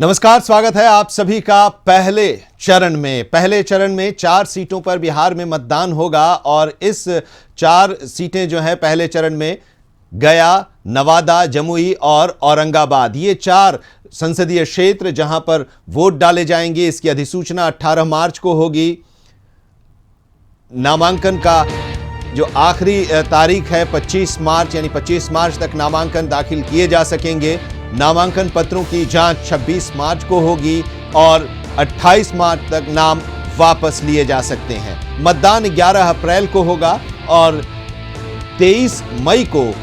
नमस्कार, स्वागत है आप सभी का पहले चरण में 4 सीटों पर बिहार में मतदान होगा और इस 4 सीटें जो हैं पहले चरण में गया, नवादा, जमुई और औरंगाबाद, ये 4 संसदीय क्षेत्र जहां पर वोट डाले जाएंगे। इसकी अधिसूचना 18 मार्च को होगी। नामांकन का जो आखिरी तारीख है 25 मार्च, यानी 25 मार्च तक नामांकन दाखिल किए जा सकेंगे। नामांकन पत्रों की जांच 26 मार्च को होगी और 28 मार्च तक नाम वापस लिए जा सकते हैं। मतदान 11 अप्रैल को होगा और 23 मई को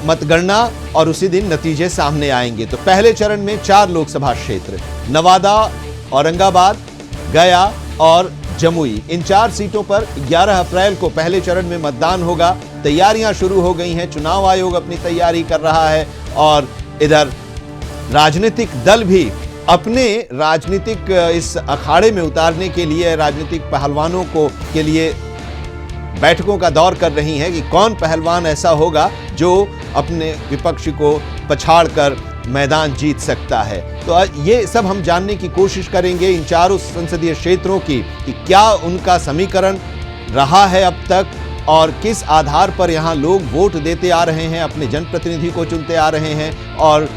मतगणना और उसी दिन नतीजे सामने आएंगे। तो पहले चरण में 4 लोकसभा क्षेत्र नवादा, औरंगाबाद, गया और जमुई, इन 4 सीटों पर 11 अप्रैल को पहले चरण में मतदान होगा। तैयारियां शुरू हो गई हैं, चुनाव आयोग अपनी तैयारी कर रहा है और इधर राजनीतिक दल भी अपने राजनीतिक इस अखाड़े में उतारने के लिए राजनीतिक पहलवानों के लिए बैठकों का दौर कर रही हैं कि कौन पहलवान ऐसा होगा जो अपने विपक्ष को पछाड़कर मैदान जीत सकता है। तो ये सब हम जानने की कोशिश करेंगे इन 4 संसदीय क्षेत्रों की कि क्या उनका समीकरण रहा है अब तक और किस आधार पर यहाँ लोग वोट देते आ रहे हैं, अपने जनप्रतिनिधि को चुनते आ रहे हैं और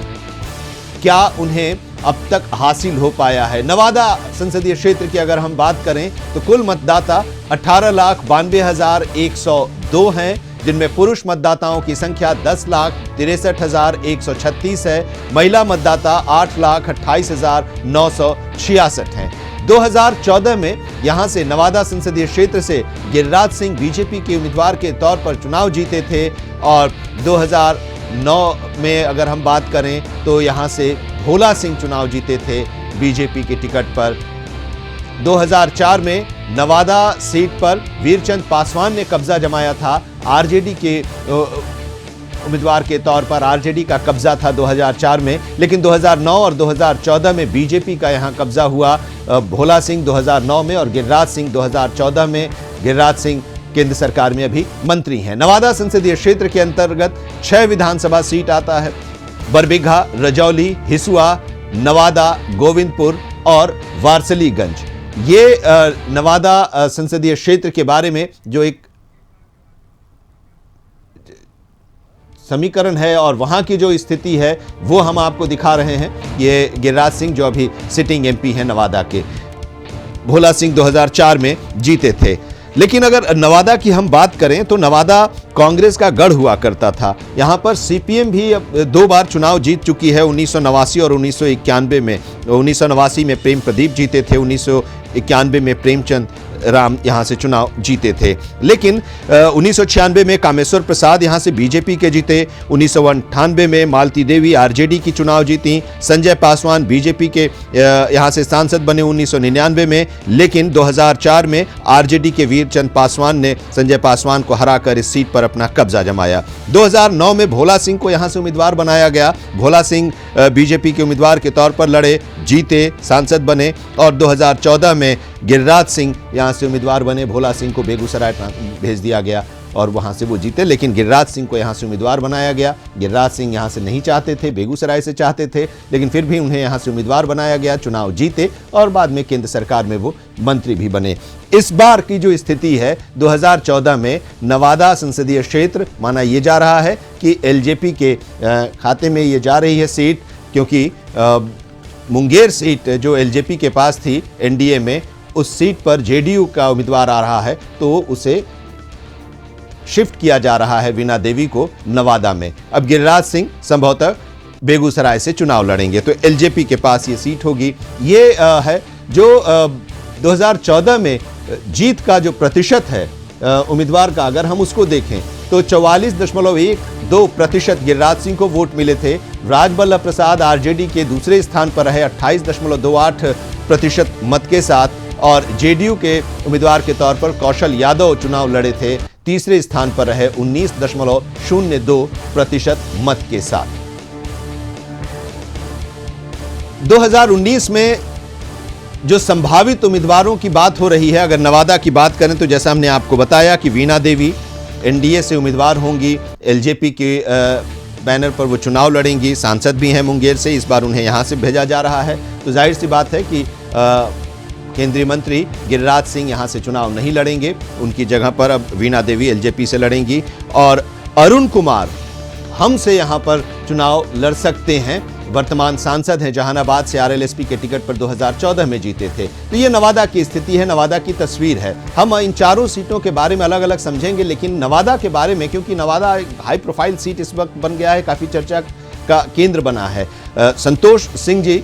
क्या उन्हें अब तक हासिल हो पाया है। नवादा संसदीय क्षेत्र की अगर हम बात करें तो कुल मतदाता 18,92,102 हैं, जिनमें पुरुष मतदाताओं की संख्या 10,63,136 है। महिला मतदाता 8,28,966 हैं। 2014 में यहां से नवादा संसदीय क्षेत्र से गिरिराज सिंह बीजेपी के उम्मीदवार के तौर पर चुनाव जीते थे और 2009 में अगर हम बात करें तो यहां से भोला सिंह चुनाव जीते थे बीजेपी के टिकट पर। 2004 में नवादा सीट पर वीरचंद पासवान ने कब्जा जमाया था। आरजेडी के उम्मीदवार के तौर पर आरजेडी का कब्जा था 2004 में, लेकिन 2009 और 2014 में बीजेपी का यहां कब्जा हुआ। भोला सिंह 2009 में और गिरिराज सिंह 2014 में। गिरिराज सिंह केंद्र सरकार में अभी मंत्री हैं। नवादा संसदीय क्षेत्र के अंतर्गत 6 विधानसभा सीट आता है। बरबीघा, रजौली, हिसुआ, नवादा, गोविंदपुर और वारसलीगंज। ये नवादा संसदीय क्षेत्र के बारे में जो एक समीकरण है और वहां की जो स्थिति है वो हम आपको दिखा रहे हैं। ये गिरिराज सिंह जो अभी सिटिंग एमपी हैं नवादा के, भोला सिंह 2004 में जीते थे। लेकिन अगर नवादा की हम बात करें तो नवादा कांग्रेस का गढ़ हुआ करता था। यहां पर सीपीएम भी 2 बार चुनाव जीत चुकी है, 1989 और 1991 में। 1989 में प्रेम प्रदीप जीते थे, 1991 में प्रेमचंद राम यहां से चुनाव जीते थे। लेकिन 1996 में कामेश्वर प्रसाद यहां से बीजेपी के जीते। 1998 में मालती देवी आरजेडी की चुनाव जीती। संजय पासवान बीजेपी के यहां से सांसद बने 1999 में, लेकिन 2004 में आरजेडी के वीरचंद पासवान ने संजय पासवान को हराकर इस सीट पर अपना कब्जा जमाया। 2009 में भोला सिंह को यहां से उम्मीदवार बनाया गया। भोला सिंह बीजेपी के उम्मीदवार के तौर पर लड़े, जीते, सांसद बने और 2014 में गिरिराज सिंह यहां से उम्मीदवार बने। भोला सिंह को बेगूसराय भेज दिया गया और वहां से वो जीते, लेकिन गिरिराज सिंह को यहां से उम्मीदवार बनाया गया। गिरिराज सिंह यहां से नहीं चाहते थे, बेगूसराय से चाहते थे, लेकिन फिर भी उन्हें यहां से उम्मीदवार बनाया गया, चुनाव जीते और बाद में केंद्र सरकार में वो मंत्री भी बने। इस बार की जो स्थिति है 2014 में नवादा संसदीय क्षेत्र, माना यह जा रहा है कि एलजेपी के खाते में ये जा रही है सीट, क्योंकि मुंगेर सीट जो एलजेपी के पास थी एनडीए में, उस सीट पर जेडीयू का उम्मीदवार आ रहा है तो उसे शिफ्ट किया जा रहा है वीणा देवी को नवादा में। अब गिरिराज सिंह संभवतः बेगूसराय से चुनाव लड़ेंगे तो एलजेपी के पास ये सीट होगी। ये है जो 2014 में जीत का जो प्रतिशत है उम्मीदवार का, अगर हम उसको देखें तो 44.12% गिरिराज सिंह को वोट मिले थे। राजबल्लभ प्रसाद आरजेडी के दूसरे स्थान पर रहे 28.28% मत के साथ और जेडीयू के उम्मीदवार के तौर पर कौशल यादव चुनाव लड़े थे, तीसरे स्थान पर रहे 19.02% मत के साथ। 2019 में जो संभावित उम्मीदवारों की बात हो रही है, अगर नवादा की बात करें तो जैसा हमने आपको बताया कि वीणा देवी एनडीए से उम्मीदवार होंगी, एलजेपी के बैनर पर वो चुनाव लड़ेंगी। सांसद भी हैं मुंगेर से, इस बार उन्हें यहाँ से भेजा जा रहा है। तो जाहिर सी बात है कि केंद्रीय मंत्री गिरिराज सिंह यहाँ से चुनाव नहीं लड़ेंगे। उनकी जगह पर अब वीणा देवी एलजेपी से लड़ेंगी और अरुण कुमार हम से यहाँ पर चुनाव लड़ सकते हैं। वर्तमान सांसद हैं, जहानाबाद से आरएलएसपी के टिकट पर 2014 में जीते थे। तो ये नवादा की स्थिति है, नवादा की तस्वीर है। हम इन चारों सीटों के बारे में अलग अलग समझेंगे, लेकिन नवादा के बारे में, क्योंकि नवादा एक हाई प्रोफाइल सीट इस वक्त बन गया है, काफी चर्चा का केंद्र बना है। संतोष सिंह जी,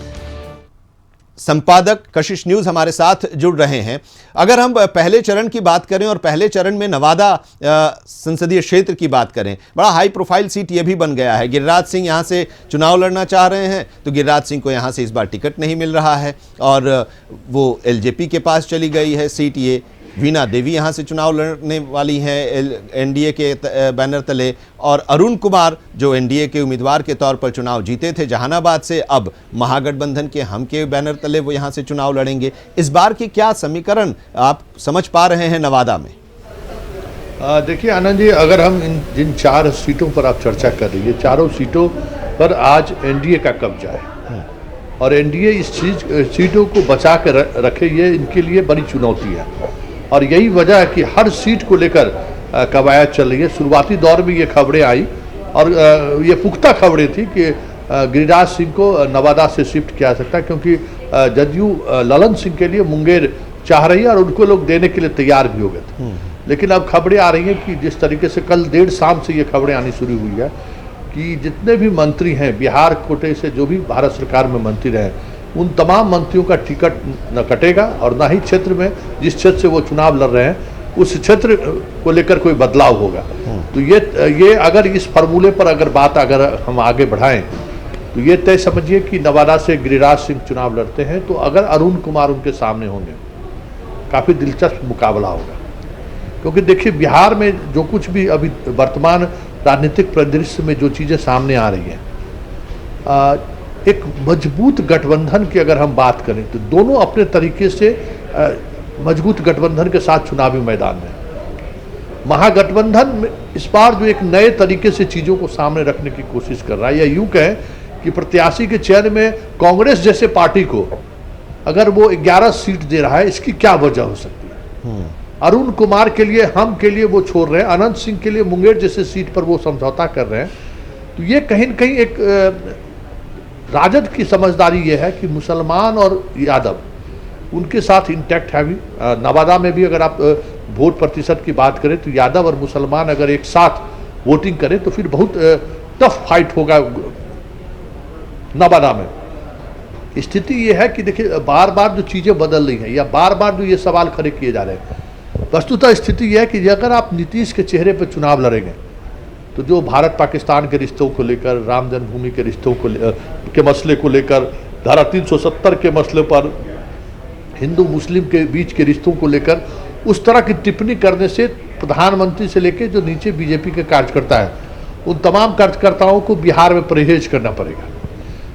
संपादक कशिश न्यूज, हमारे साथ जुड़ रहे हैं। अगर हम पहले चरण की बात करें और पहले चरण में नवादा संसदीय क्षेत्र की बात करें, बड़ा हाई प्रोफाइल सीट यह भी बन गया है। गिरिराज सिंह यहां से चुनाव लड़ना चाह रहे हैं, तो गिरिराज सिंह को यहां से इस बार टिकट नहीं मिल रहा है और वो एलजेपी के पास चली गई है सीट। ये वीणा देवी यहां से चुनाव लड़ने वाली हैं एनडीए के बैनर तले, और अरुण कुमार जो एनडीए के उम्मीदवार के तौर पर चुनाव जीते थे जहानाबाद से, अब महागठबंधन के हम के बैनर तले वो यहां से चुनाव लड़ेंगे। इस बार की क्या समीकरण आप समझ पा रहे हैं नवादा में? देखिए आनंद जी, अगर हम जिन 4 सीटों पर आप चर्चा कर रही है, चारों सीटों पर आज एनडीए का कब्जा है और एनडीए इस सीटों को बचा कर रखे, ये इनके लिए बड़ी चुनौती है। और यही वजह है कि हर सीट को लेकर कवायद चल रही है। शुरुआती दौर में ये खबरें आई और ये पुख्ता खबरें थी कि गिरिराज सिंह को नवादा से शिफ्ट किया जा सकता है, क्योंकि जदयू ललन सिंह के लिए मुंगेर चाह रही है और उनको लोग देने के लिए तैयार भी हो गए थे। लेकिन अब खबरें आ रही हैं कि जिस तरीके से कल देर शाम से ये खबरें आनी शुरू हुई है कि जितने भी मंत्री हैं बिहार कोटे से, जो भी भारत सरकार में मंत्री रहे, उन तमाम मंत्रियों का टिकट न कटेगा और ना ही क्षेत्र में, जिस क्षेत्र से वो चुनाव लड़ रहे हैं उस क्षेत्र को लेकर कोई बदलाव होगा। तो ये अगर इस फार्मूले पर अगर बात अगर हम आगे बढ़ाएं तो ये तय समझिए कि नवादा से गिरिराज सिंह चुनाव लड़ते हैं, तो अगर अरुण कुमार उनके सामने होंगे काफ़ी दिलचस्प मुकाबला होगा। क्योंकि देखिए बिहार में जो कुछ भी अभी वर्तमान राजनीतिक परिदृश्य में जो चीज़ें सामने आ रही हैं, एक मजबूत गठबंधन की अगर हम बात करें तो दोनों अपने तरीके से मजबूत गठबंधन के साथ चुनावी मैदान में, महागठबंधन में इस बार जो एक नए तरीके से चीज़ों को सामने रखने की कोशिश कर रहा है, या यूं कहें कि प्रत्याशी के चयन में कांग्रेस जैसे पार्टी को अगर वो 11 सीट दे रहा है, इसकी क्या वजह हो सकती है? अरुण कुमार के लिए, हम के लिए वो छोड़ रहे हैं, अनंत सिंह के लिए मुंगेर जैसे सीट पर वो समझौता कर रहे हैं। तो ये कहीं न कहीं एक राजद की समझदारी ये है कि मुसलमान और यादव उनके साथ इंटैक्ट है। अभी नवादा में भी अगर आप वोट प्रतिशत की बात करें तो यादव और मुसलमान अगर एक साथ वोटिंग करें तो फिर बहुत टफ फाइट होगा नवादा में। स्थिति ये है कि देखिए बार बार जो चीज़ें बदल रही हैं या बार बार जो ये सवाल खड़े किए जा रहे हैं, वस्तुतः स्थिति यह है कि अगर आप नीतीश के चेहरे पर चुनाव लड़ेंगे तो जो भारत पाकिस्तान के रिश्तों को लेकर, राम जन्मभूमि के रिश्तों के मसले को लेकर, धारा 370 के मसले पर, हिंदू मुस्लिम के बीच के रिश्तों को लेकर उस तरह की टिप्पणी करने से प्रधानमंत्री से लेकर जो नीचे बीजेपी के कार्यकर्ता है, उन तमाम कार्यकर्ताओं को बिहार में परहेज करना पड़ेगा।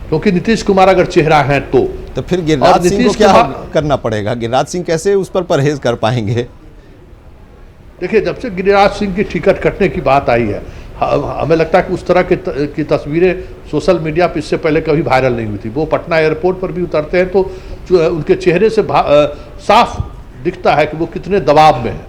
क्योंकि नीतीश कुमार अगर चेहरा है तो फिर गिरिराज सिंह को क्या करना पड़ेगा? गिरिराज सिंह कैसे उस पर परहेज कर पाएंगे? देखिए, जब से गिरिराज सिंह की टिकट कटने की बात आई है, हमें लगता है कि उस तरह की तस्वीरें सोशल मीडिया पर इससे पहले कभी वायरल नहीं हुई थी। वो पटना एयरपोर्ट पर भी उतरते हैं तो उनके चेहरे से साफ दिखता है कि वो कितने दबाव में हैं।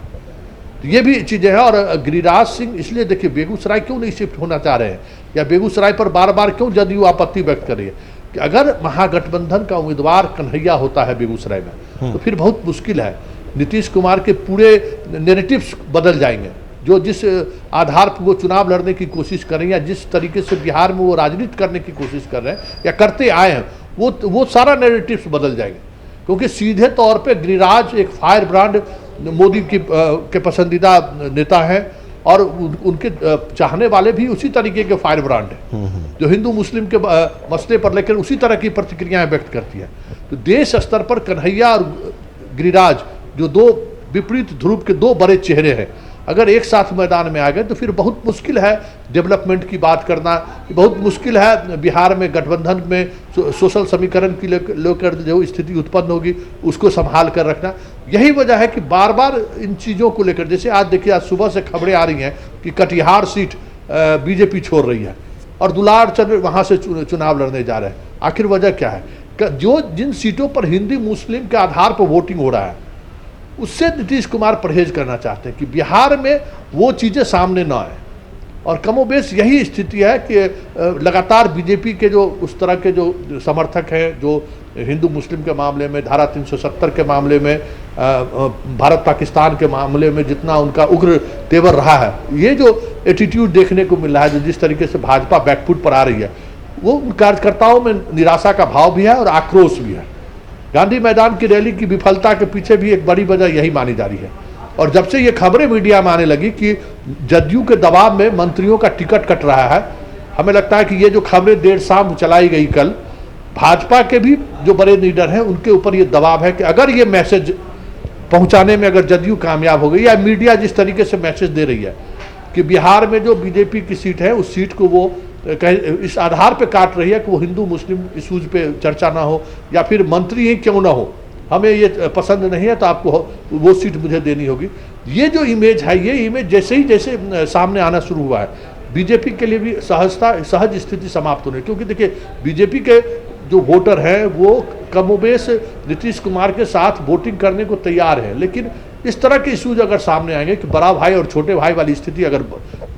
तो ये भी चीज़ें हैं। और गिरिराज सिंह इसलिए देखिए बेगूसराय क्यों नहीं शिफ्ट होना चाह रहे हैं, या बेगूसराय पर बार बार क्यों जदयू आपत्ति व्यक्त कर रही है कि अगर महागठबंधन का उम्मीदवार कन्हैया होता है बेगूसराय में तो फिर बहुत मुश्किल है। नीतीश कुमार के पूरे नैरेटिव्स बदल जाएंगे। जो जिस आधार पर वो चुनाव लड़ने की कोशिश कर रहे हैं, या जिस तरीके से बिहार में वो राजनीति करने की कोशिश कर रहे हैं या करते आए हैं, वो सारा नैरेटिव्स बदल जाएंगे। क्योंकि सीधे तौर पे गिरिराज एक फायर ब्रांड मोदी के पसंदीदा नेता हैं और उनके चाहने वाले भी उसी तरीके के फायर ब्रांड हैं जो हिंदू मुस्लिम के मसले पर लेकर उसी तरह की प्रतिक्रियाएं व्यक्त करती हैं। तो देश स्तर पर कन्हैया और गिरिराज जो दो विपरीत ध्रुव के दो बड़े चेहरे हैं, अगर एक साथ मैदान में आ गए तो फिर बहुत मुश्किल है डेवलपमेंट की बात करना, बहुत मुश्किल है बिहार में गठबंधन में सोशल समीकरण की लेकर जो स्थिति उत्पन्न होगी उसको संभाल कर रखना। यही वजह है कि बार बार इन चीज़ों को लेकर, जैसे आज देखिए आज सुबह से खबरें आ रही हैं कि कटिहार सीट बीजेपी छोड़ रही है, और दुलार चंद वहाँ से चुनाव लड़ने जा रहे हैं। आखिर वजह क्या है? जो जिन सीटों पर हिंदू मुस्लिम के आधार पर वोटिंग हो रहा है उससे नीतीश कुमार परहेज करना चाहते हैं कि बिहार में वो चीज़ें सामने ना आए। और कमोबेश यही स्थिति है कि लगातार बीजेपी के जो उस तरह के जो समर्थक हैं, जो हिंदू मुस्लिम के मामले में, धारा 370 के मामले में, भारत पाकिस्तान के मामले में जितना उनका उग्र तेवर रहा है, ये जो एटीट्यूड देखने को मिल रहा है, जो जिस तरीके से भाजपा बैकफुट पर आ रही है, वो उन कार्यकर्ताओं में निराशा का भाव भी है और आक्रोश भी है। गांधी मैदान की रैली की विफलता के पीछे भी एक बड़ी वजह यही मानी जा रही है। और जब से ये खबरें मीडिया में आने लगी कि जदयू के दबाव में मंत्रियों का टिकट कट रहा है, हमें लगता है कि ये जो खबरें देर शाम चलाई गई कल, भाजपा के भी जो बड़े लीडर हैं उनके ऊपर ये दबाव है कि अगर ये मैसेज पहुंचाने में अगर जदयू कामयाब हो गई, या मीडिया जिस तरीके से मैसेज दे रही है कि बिहार में जो बीजेपी की सीट है उस सीट को वो इस आधार पे काट रही है कि वो हिंदू मुस्लिम इशूज पे चर्चा ना हो, या फिर मंत्री ही क्यों ना हो, हमें ये पसंद नहीं है तो आपको वो सीट मुझे देनी होगी। ये जो इमेज है, ये इमेज जैसे ही सामने आना शुरू हुआ है, बीजेपी के लिए भी सहज स्थिति समाप्त होने। क्योंकि देखिए बीजेपी के जो वोटर हैं वो कमोबेश नीतीश कुमार के साथ वोटिंग करने को तैयार है, लेकिन इस तरह के इशूज अगर सामने आएंगे कि बड़ा भाई और छोटे भाई वाली स्थिति अगर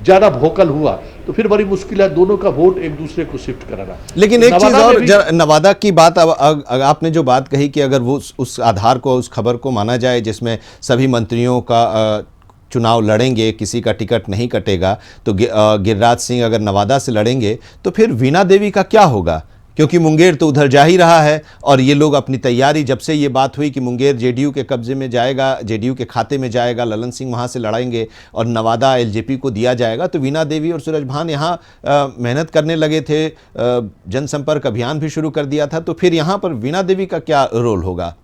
ज़्यादा वोकल हुआ तो फिर बड़ी मुश्किल है दोनों का वोट एक दूसरे को शिफ्ट कराना। लेकिन एक चीज और, नवादा की बात, अब आपने जो बात कही कि अगर वो उस आधार को, उस खबर को माना जाए जिसमें सभी मंत्रियों का चुनाव लड़ेंगे, किसी का टिकट नहीं कटेगा, तो गिरिराज सिंह अगर नवादा से लड़ेंगे तो फिर वीणा देवी का क्या होगा? क्योंकि मुंगेर तो उधर जा ही रहा है और ये लोग अपनी तैयारी, जब से ये बात हुई कि मुंगेर जेडीयू के कब्जे में जाएगा, जेडीयू के खाते में जाएगा, ललन सिंह वहाँ से लड़ाएंगे और नवादा एलजेपी को दिया जाएगा, तो वीणा देवी और सूरज भान यहाँ मेहनत करने लगे थे, जनसंपर्क अभियान भी शुरू कर दिया था, तो फिर यहाँ पर वीणा देवी का क्या रोल होगा?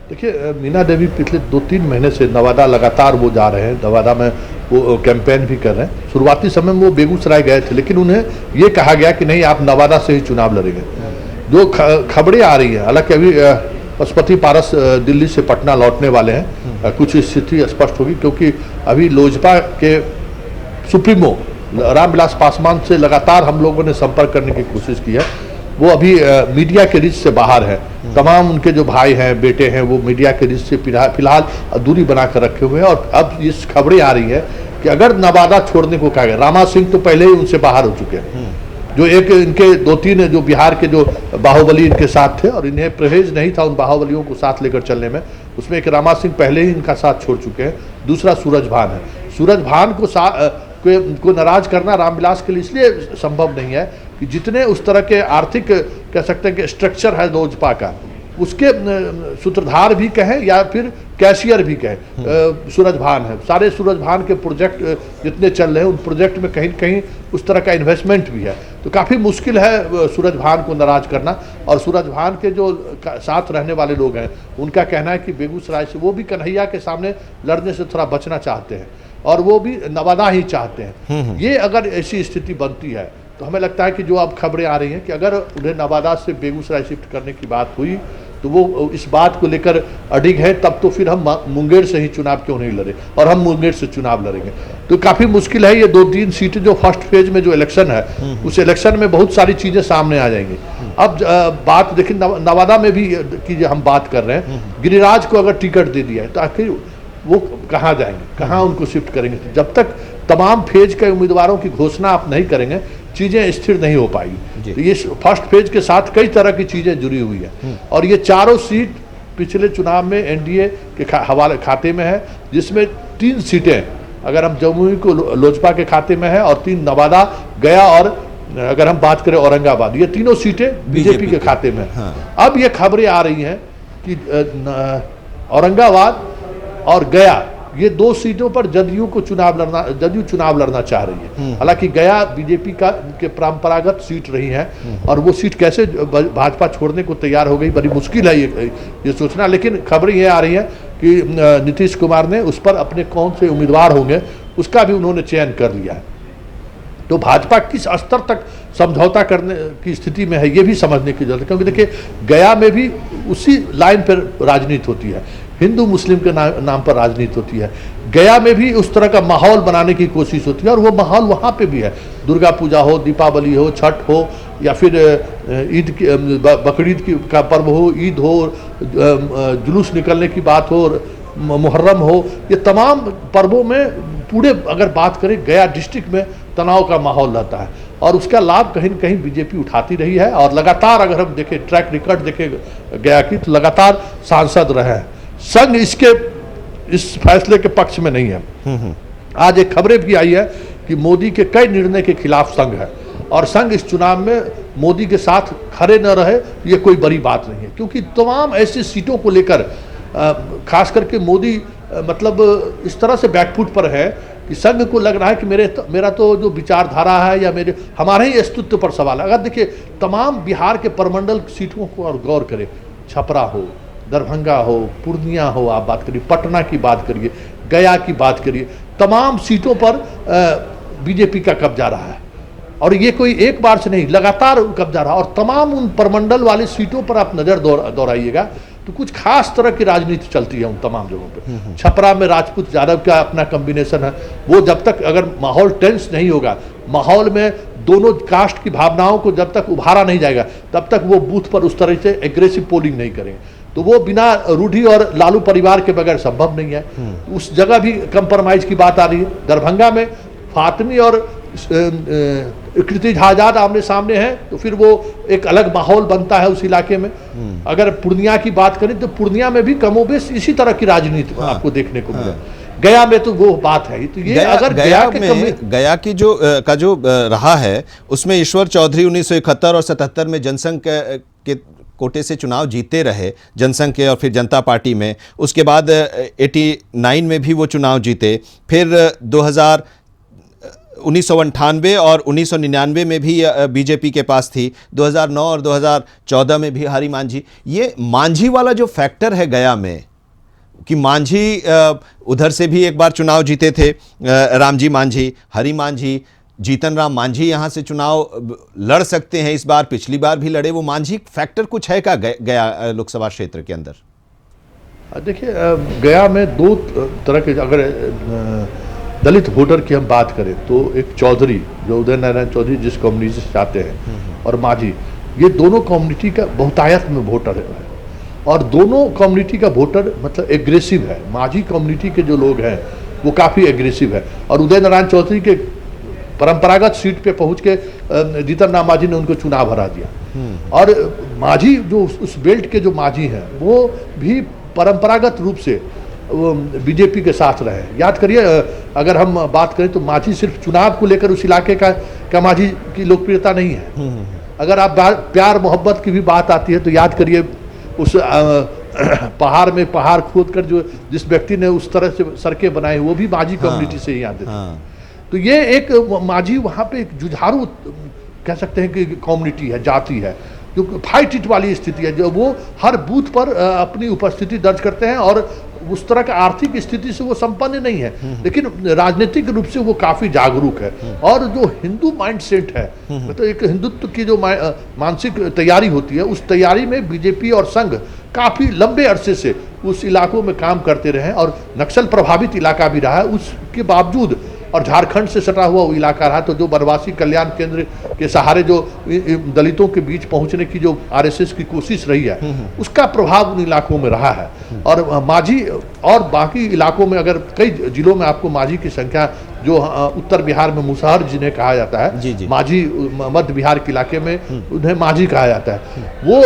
देखिए वीणा देवी पिछले 2-3 महीने से नवादा लगातार वो जा रहे हैं, नवादा में वो कैंपेन भी कर रहे हैं। शुरुआती समय में वो बेगूसराय गए थे, लेकिन उन्हें ये कहा गया कि नहीं, आप नवादा से ही चुनाव लड़ेंगे। जो खबरें आ रही हैं, हालांकि अभी पशुपति पारस दिल्ली से पटना लौटने वाले हैं, कुछ स्थिति स्पष्ट होगी, क्योंकि अभी लोजपा के सुप्रीमो रामविलास पासवान से लगातार हम लोगों ने संपर्क करने की कोशिश की है। वो अभी मीडिया के रीच से बाहर है। तमाम उनके जो भाई हैं, बेटे हैं, वो मीडिया के रीच से फिलहाल दूरी बनाकर रखे हुए हैं। और अब इस खबरें आ रही है कि अगर नवादा छोड़ने को कहा गया, रामा सिंह तो पहले ही उनसे बाहर हो चुके हैं, जो एक इनके 2-3 जो बिहार के जो बाहुबली इनके साथ थे और इन्हें परहेज नहीं था उन बाहुबलियों को साथ लेकर चलने में, उसमें एक रामा सिंह पहले ही इनका साथ छोड़ चुके हैं। दूसरा सूरज भान है। सूरज भान को नाराज करना रामविलास के लिए इसलिए संभव नहीं है कि जितने उस तरह के आर्थिक कह सकते हैं कि स्ट्रक्चर है लोजपा का, उसके सूत्रधार भी कहें या फिर कैशियर भी कहें, सूरज भान है। सारे सूरज भान के प्रोजेक्ट जितने चल रहे हैं उन प्रोजेक्ट में कहीं कहीं उस तरह का इन्वेस्टमेंट भी है, तो काफ़ी मुश्किल है सूरज भान को नाराज करना। और सूरज भान के जो साथ रहने वाले लोग हैं उनका कहना है कि बेगूसराय से वो भी कन्हैया के सामने लड़ने से थोड़ा बचना चाहते हैं और वो भी नवादा ही चाहते हैं। ये अगर ऐसी स्थिति बनती है तो हमें लगता है कि जो अब खबरें आ रही हैं कि अगर उन्हें नवादा से बेगूसराय शिफ्ट करने की बात हुई तो वो इस बात को लेकर अडिग है, तब तो फिर हम मुंगेर से ही चुनाव क्यों नहीं लड़े और हम मुंगेर से चुनाव लड़ेंगे। तो काफ़ी मुश्किल है। ये 2-3 सीटें जो फर्स्ट फेज में जो इलेक्शन है उस इलेक्शन में बहुत सारी चीज़ें सामने आ जाएंगी। अब बात देखिए नवादा में भी की हम बात कर रहे हैं, गिरिराज को अगर टिकट दे दिया है तो आखिर वो कहाँ जाएंगे, कहाँ उनको शिफ्ट करेंगे? जब तक तमाम फेज के उम्मीदवारों की घोषणा आप नहीं करेंगे चीज़ें स्थिर नहीं हो पाएगी। तो ये फर्स्ट फेज के साथ कई तरह की चीज़ें जुड़ी हुई है और ये चारों सीट पिछले चुनाव में एनडीए के हवाले खाते में है, जिसमें 3 सीटें अगर हम जमुई को लोजपा के खाते में है और 3 नवादा, गया और अगर हम बात करें औरंगाबाद, ये तीनों सीटें बीजेपी के खाते में। अब ये खबरें आ रही हैं कि औरंगाबाद और गया ये 2 सीटों पर जदयू चुनाव लड़ना चाह रही है। हालांकि गया बीजेपी का के परंपरागत सीट रही है और वो सीट कैसे भाजपा छोड़ने को तैयार हो गई, बड़ी मुश्किल है ये सोचना। लेकिन खबरें ये आ रही है कि नीतीश कुमार ने उस पर अपने कौन से उम्मीदवार होंगे उसका भी उन्होंने चयन कर लिया है। तो भाजपा किस स्तर तक समझौता करने की स्थिति में है ये भी समझने की जरूरत है, क्योंकि देखिए गया में भी उसी लाइन पर राजनीति होती है हिंदू मुस्लिम के नाम पर राजनीति होती है। गया में भी उस तरह का माहौल बनाने की कोशिश होती है और वो माहौल वहाँ पे भी है। दुर्गा पूजा हो, दीपावली हो, छठ हो, या फिर ईद की बकरीद की का पर्व हो, ईद हो, जुलूस निकलने की बात हो, मुहर्रम हो, ये तमाम पर्वों में पूरे अगर बात करें गया डिस्ट्रिक्ट में तनाव का माहौल रहता है और उसका लाभ कहीं न कहीं बीजेपी उठाती रही है। और लगातार अगर हम देखें ट्रैक रिकॉर्ड देखें गया की, तो लगातार सांसद रहे हैं। संघ इस फैसले के पक्ष में नहीं है। आज एक खबरें भी आई है कि मोदी के कई निर्णय के खिलाफ संघ है और संघ इस चुनाव में मोदी के साथ खड़े न रहे, ये कोई बड़ी बात नहीं है, क्योंकि तमाम ऐसी सीटों को लेकर खास करके मोदी मतलब इस तरह से बैकफुट पर है कि संघ को लग रहा है कि मेरा तो जो विचारधारा है या हमारे ही अस्तित्व पर सवाल है। अगर देखिए तमाम बिहार के प्रमंडल सीटों को और गौर करें, छपरा हो, दरभंगा हो, पूर्णिया हो, आप बात करिए, पटना की बात करिए, गया की बात करिए, तमाम सीटों पर बीजेपी का कब्जा रहा है और ये कोई एक बार से नहीं, लगातार कब्जा रहा। और तमाम उन प्रमंडल वाली सीटों पर आप नज़र दौड़ाइएगा तो कुछ खास तरह की राजनीति चलती है उन तमाम जगहों पे। छपरा में राजपूत यादव का अपना कॉम्बिनेशन है, वो जब तक अगर माहौल टेंस नहीं होगा, माहौल में दोनों कास्ट की भावनाओं को जब तक उभारा नहीं जाएगा, तब तक वो बूथ पर उस तरह से एग्रेसिव पोलिंग नहीं करेंगे। तो वो बिना रूढ़ी और लालू परिवार के बगैर संभव नहीं है। उस जगह भी कंप्रोमाइज की बात आ रही है। दरभंगा में फातमी और कृति आजाद आमने सामने हैं तो फिर वो एक अलग माहौल बनता है उस इलाके में। अगर पूर्णिया की बात करें तो पूर्णिया में भी कमोबेश इसी तरह की राजनीति आपको देखने को मिले। गया में तो वो बात है। तो ये अगर गया की जो रहा है उसमें ईश्वर चौधरी 1971 और 77 में जनसंघ के कोटे से चुनाव जीते रहे, जनसंघ के और फिर जनता पार्टी में। उसके बाद 89 में भी वो चुनाव जीते, फिर 1998 और 1999 में भी बीजेपी के पास थी, 2009 और 2014 में भी हरी मांझी। ये मांझी वाला जो फैक्टर है गया में कि मांझी उधर से भी एक बार चुनाव जीते थे, रामजी मांझी, हरी मांझी, जीतन राम मांझी यहाँ से चुनाव लड़ सकते हैं इस बार, पिछली बार भी लड़े। वो मांझी फैक्टर कुछ है क्या गया लोकसभा क्षेत्र के अंदर? देखिए गया में दो तरह के, अगर दलित वोटर की हम बात करें तो एक चौधरी जो उदय नारायण चौधरी जिस कम्युनिटी से आते हैं और मांझी, ये दोनों कम्युनिटी का बहुतायत में वोटर है और दोनों कम्युनिटी का वोटर मतलब एग्रेसिव है। मांझी कम्युनिटी के जो लोग हैं वो काफ़ी एग्रेसिव है और उदय नारायण चौधरी के परंपरागत सीट पे पहुंच के जीतन राम मांझी ने उनको चुनाव हरा दिया। और मांझी जो उस बेल्ट के जो मांझी हैं वो भी परंपरागत रूप से बीजेपी के साथ रहे। याद करिए अगर हम बात करें तो मांझी सिर्फ चुनाव को लेकर उस इलाके का मांझी की लोकप्रियता नहीं है। अगर आप प्यार मोहब्बत की भी बात आती है तो याद करिए उस पहाड़ में पहाड़ खोद कर जो जिस व्यक्ति ने उस तरह से सड़कें बनाई वो भी मांझी कम्युनिटी से ही आते थे। तो ये एक मांझी वहाँ पे एक जुझारू कह सकते हैं कि कम्युनिटी है, जाति है, जो फाइट इट वाली स्थिति है, जो वो हर बूथ पर अपनी उपस्थिति दर्ज करते हैं और उस तरह का आर्थिक स्थिति से वो संपन्न नहीं है, लेकिन राजनीतिक रूप से वो काफ़ी जागरूक है। और जो हिंदू माइंडसेट है, मतलब एक हिंदुत्व की जो मानसिक तैयारी होती है, उस तैयारी में बीजेपी और संघ काफ़ी लंबे अरसे से उस इलाकों में काम करते रहे और नक्सल प्रभावित इलाका भी रहा है। उसके बावजूद और झारखंड से सटा हुआ वो इलाका रहा, तो जो वनवासी कल्याण केंद्र के सहारे जो दलितों के बीच पहुंचने की जो आरएसएस की कोशिश रही है उसका प्रभाव उन इलाकों में रहा है। और मांझी और बाकी इलाकों में अगर कई जिलों में आपको मांझी की संख्या जो उत्तर बिहार में मुसहर जिन्हें कहा जाता है, मांझी मध्य बिहार के इलाके में उन्हें मांझी कहा जाता है, वो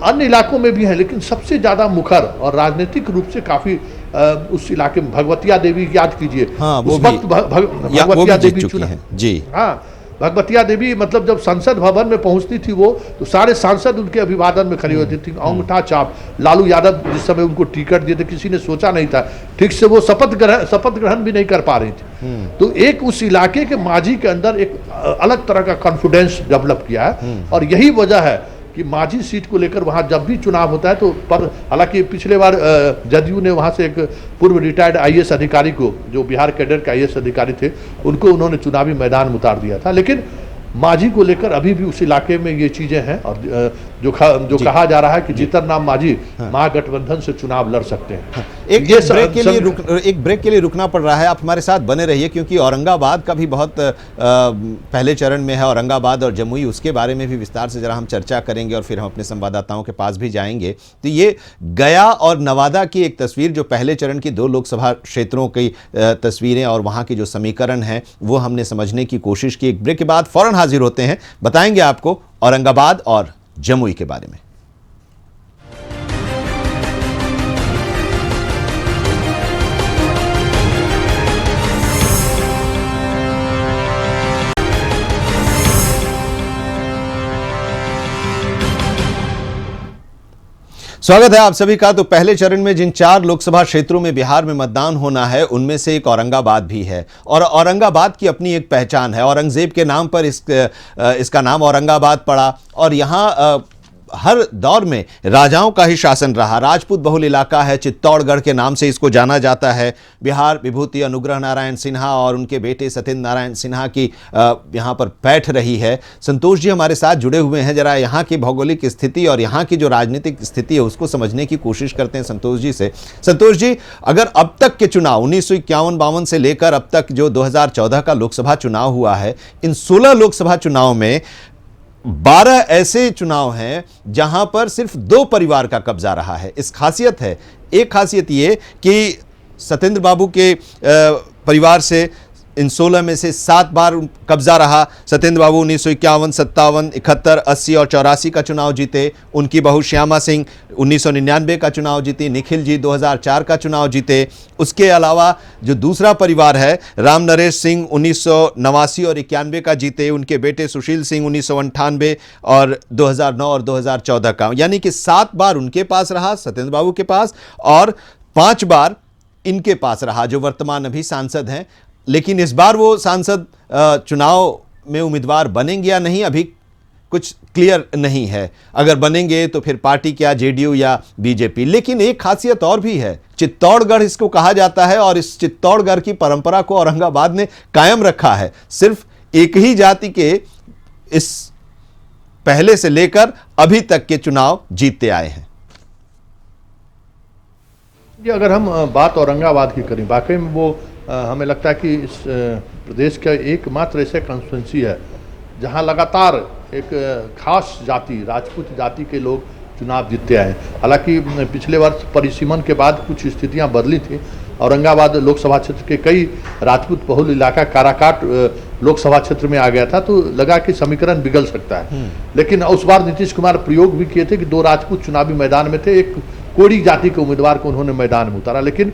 अन्य इलाकों में भी है, लेकिन सबसे ज़्यादा मुखर और राजनीतिक रूप से काफ़ी उस इलाके में भगवतिया देवी याद कीजिए। हाँ, उस वक्त भगवतिया देवी चुना जी। हाँ, भगवतिया देवी मतलब जब संसद भवन में पहुंचती थी वो तो सारे सांसद उनके अभिवादन में खड़ी होती थी, अंगूठा छाप। लालू यादव जिस समय उनको टिकट दिए थे किसी ने सोचा नहीं था, ठीक से वो शपथ ग्रहण भी नहीं कर पा रही थी। तो एक उस इलाके के मांझी के अंदर एक अलग तरह का कॉन्फिडेंस डेवलप किया है और यही वजह है कि मांझी सीट को लेकर वहाँ जब भी चुनाव होता है तो पर हालांकि पिछले बार जदयू ने वहाँ से एक पूर्व रिटायर्ड आईएएस अधिकारी को, जो बिहार कैडर के आईएएस अधिकारी थे, उनको उन्होंने चुनावी मैदान में उतार दिया था, लेकिन मांझी को लेकर अभी भी उस इलाके में ये चीज़ें हैं। और जो कहा जा रहा है कि जीतन राम मांझी महागठबंधन से चुनाव लड़ सकते हैं। एक ब्रेक के लिए रुकना पड़ रहा है। आप हमारे साथ बने रहिए, क्योंकि औरंगाबाद का भी बहुत पहले चरण में है, औरंगाबाद और जमुई, उसके बारे में भी विस्तार से जरा हम चर्चा करेंगे और फिर हम अपने संवाददाताओं के पास भी जाएंगे। तो ये गया और नवादा की एक तस्वीर, जो पहले चरण की 2 लोकसभा क्षेत्रों की तस्वीरें और वहां के जो समीकरण हैं वो हमने समझने की कोशिश की। एक ब्रेक के बाद फौरन हाजिर होते हैं, बताएंगे आपको औरंगाबाद और जमुई के बारे में। स्वागत है आप सभी का। तो पहले चरण में जिन 4 लोकसभा क्षेत्रों में बिहार में मतदान होना है, उनमें से एक औरंगाबाद भी है, और औरंगाबाद की अपनी एक पहचान है। औरंगजेब के नाम पर इसका नाम औरंगाबाद पड़ा, और यहाँ हर दौर में राजाओं का ही शासन रहा। राजपूत बहुल इलाका है, चित्तौड़गढ़ के नाम से इसको जाना जाता है। बिहार विभूति अनुग्रह नारायण सिन्हा और उनके बेटे सत्येंद्र नारायण सिन्हा की यहाँ पर पैठ रही है। संतोष जी हमारे साथ जुड़े हुए हैं, जरा यहाँ की भौगोलिक स्थिति और यहाँ की जो राजनीतिक स्थिति है उसको समझने की कोशिश करते हैं संतोष जी से। संतोष जी, अगर अब तक के चुनाव 1951-52 से लेकर अब तक जो 2014 का लोकसभा चुनाव हुआ है, इन 16 लोकसभा चुनाव में 12 ऐसे चुनाव हैं जहां पर सिर्फ 2 परिवार का कब्जा रहा है। इस खासियत है, एक खासियत ये कि सत्येंद्र बाबू के परिवार से इन 16 में से 7 बार कब्जा रहा। सत्येंद्र बाबू 1951, 57, 71, 80 और 84 का चुनाव जीते। उनकी बहू श्यामा सिंह 1999 का चुनाव जीती। निखिल जी 2004 का चुनाव जीते। उसके अलावा जो दूसरा परिवार है, राम नरेश सिंह 1989 और 91 का जीते। उनके बेटे सुशील सिंह 1998 और 2009 और 2014 का, यानी कि 7 बार उनके पास रहा सत्येंद्र बाबू के पास, और 5 बार इनके पास रहा जो वर्तमान अभी सांसद हैं। लेकिन इस बार वो सांसद चुनाव में उम्मीदवार बनेंगे या नहीं, अभी कुछ क्लियर नहीं है। अगर बनेंगे तो फिर पार्टी क्या, जेडीयू या बीजेपी। लेकिन एक खासियत और भी है, चित्तौड़गढ़ इसको कहा जाता है, और इस चित्तौड़गढ़ की परंपरा को औरंगाबाद ने कायम रखा है। सिर्फ एक ही जाति के इस पहले से लेकर अभी तक के चुनाव जीतते आए हैं। अगर हम बात औरंगाबाद की करें, वाकई में वो हमें लगता है कि इस प्रदेश का एकमात्र ऐसा कॉन्स्टिट्यूंसी है जहां लगातार एक खास जाति, राजपूत जाति के लोग चुनाव जीतते आए। हालांकि पिछले वर्ष परिसीमन के बाद कुछ स्थितियां बदली थी। औरंगाबाद लोकसभा क्षेत्र के कई राजपूत बहुल इलाका काराकाट लोकसभा क्षेत्र में आ गया था, तो लगा कि समीकरण बिगड़ सकता है। लेकिन उस बार नीतीश कुमार प्रयोग भी किए थे कि 2 राजपूत चुनावी मैदान में थे, एक कोड़ी जाति के उम्मीदवार को उन्होंने मैदान में उतारा, लेकिन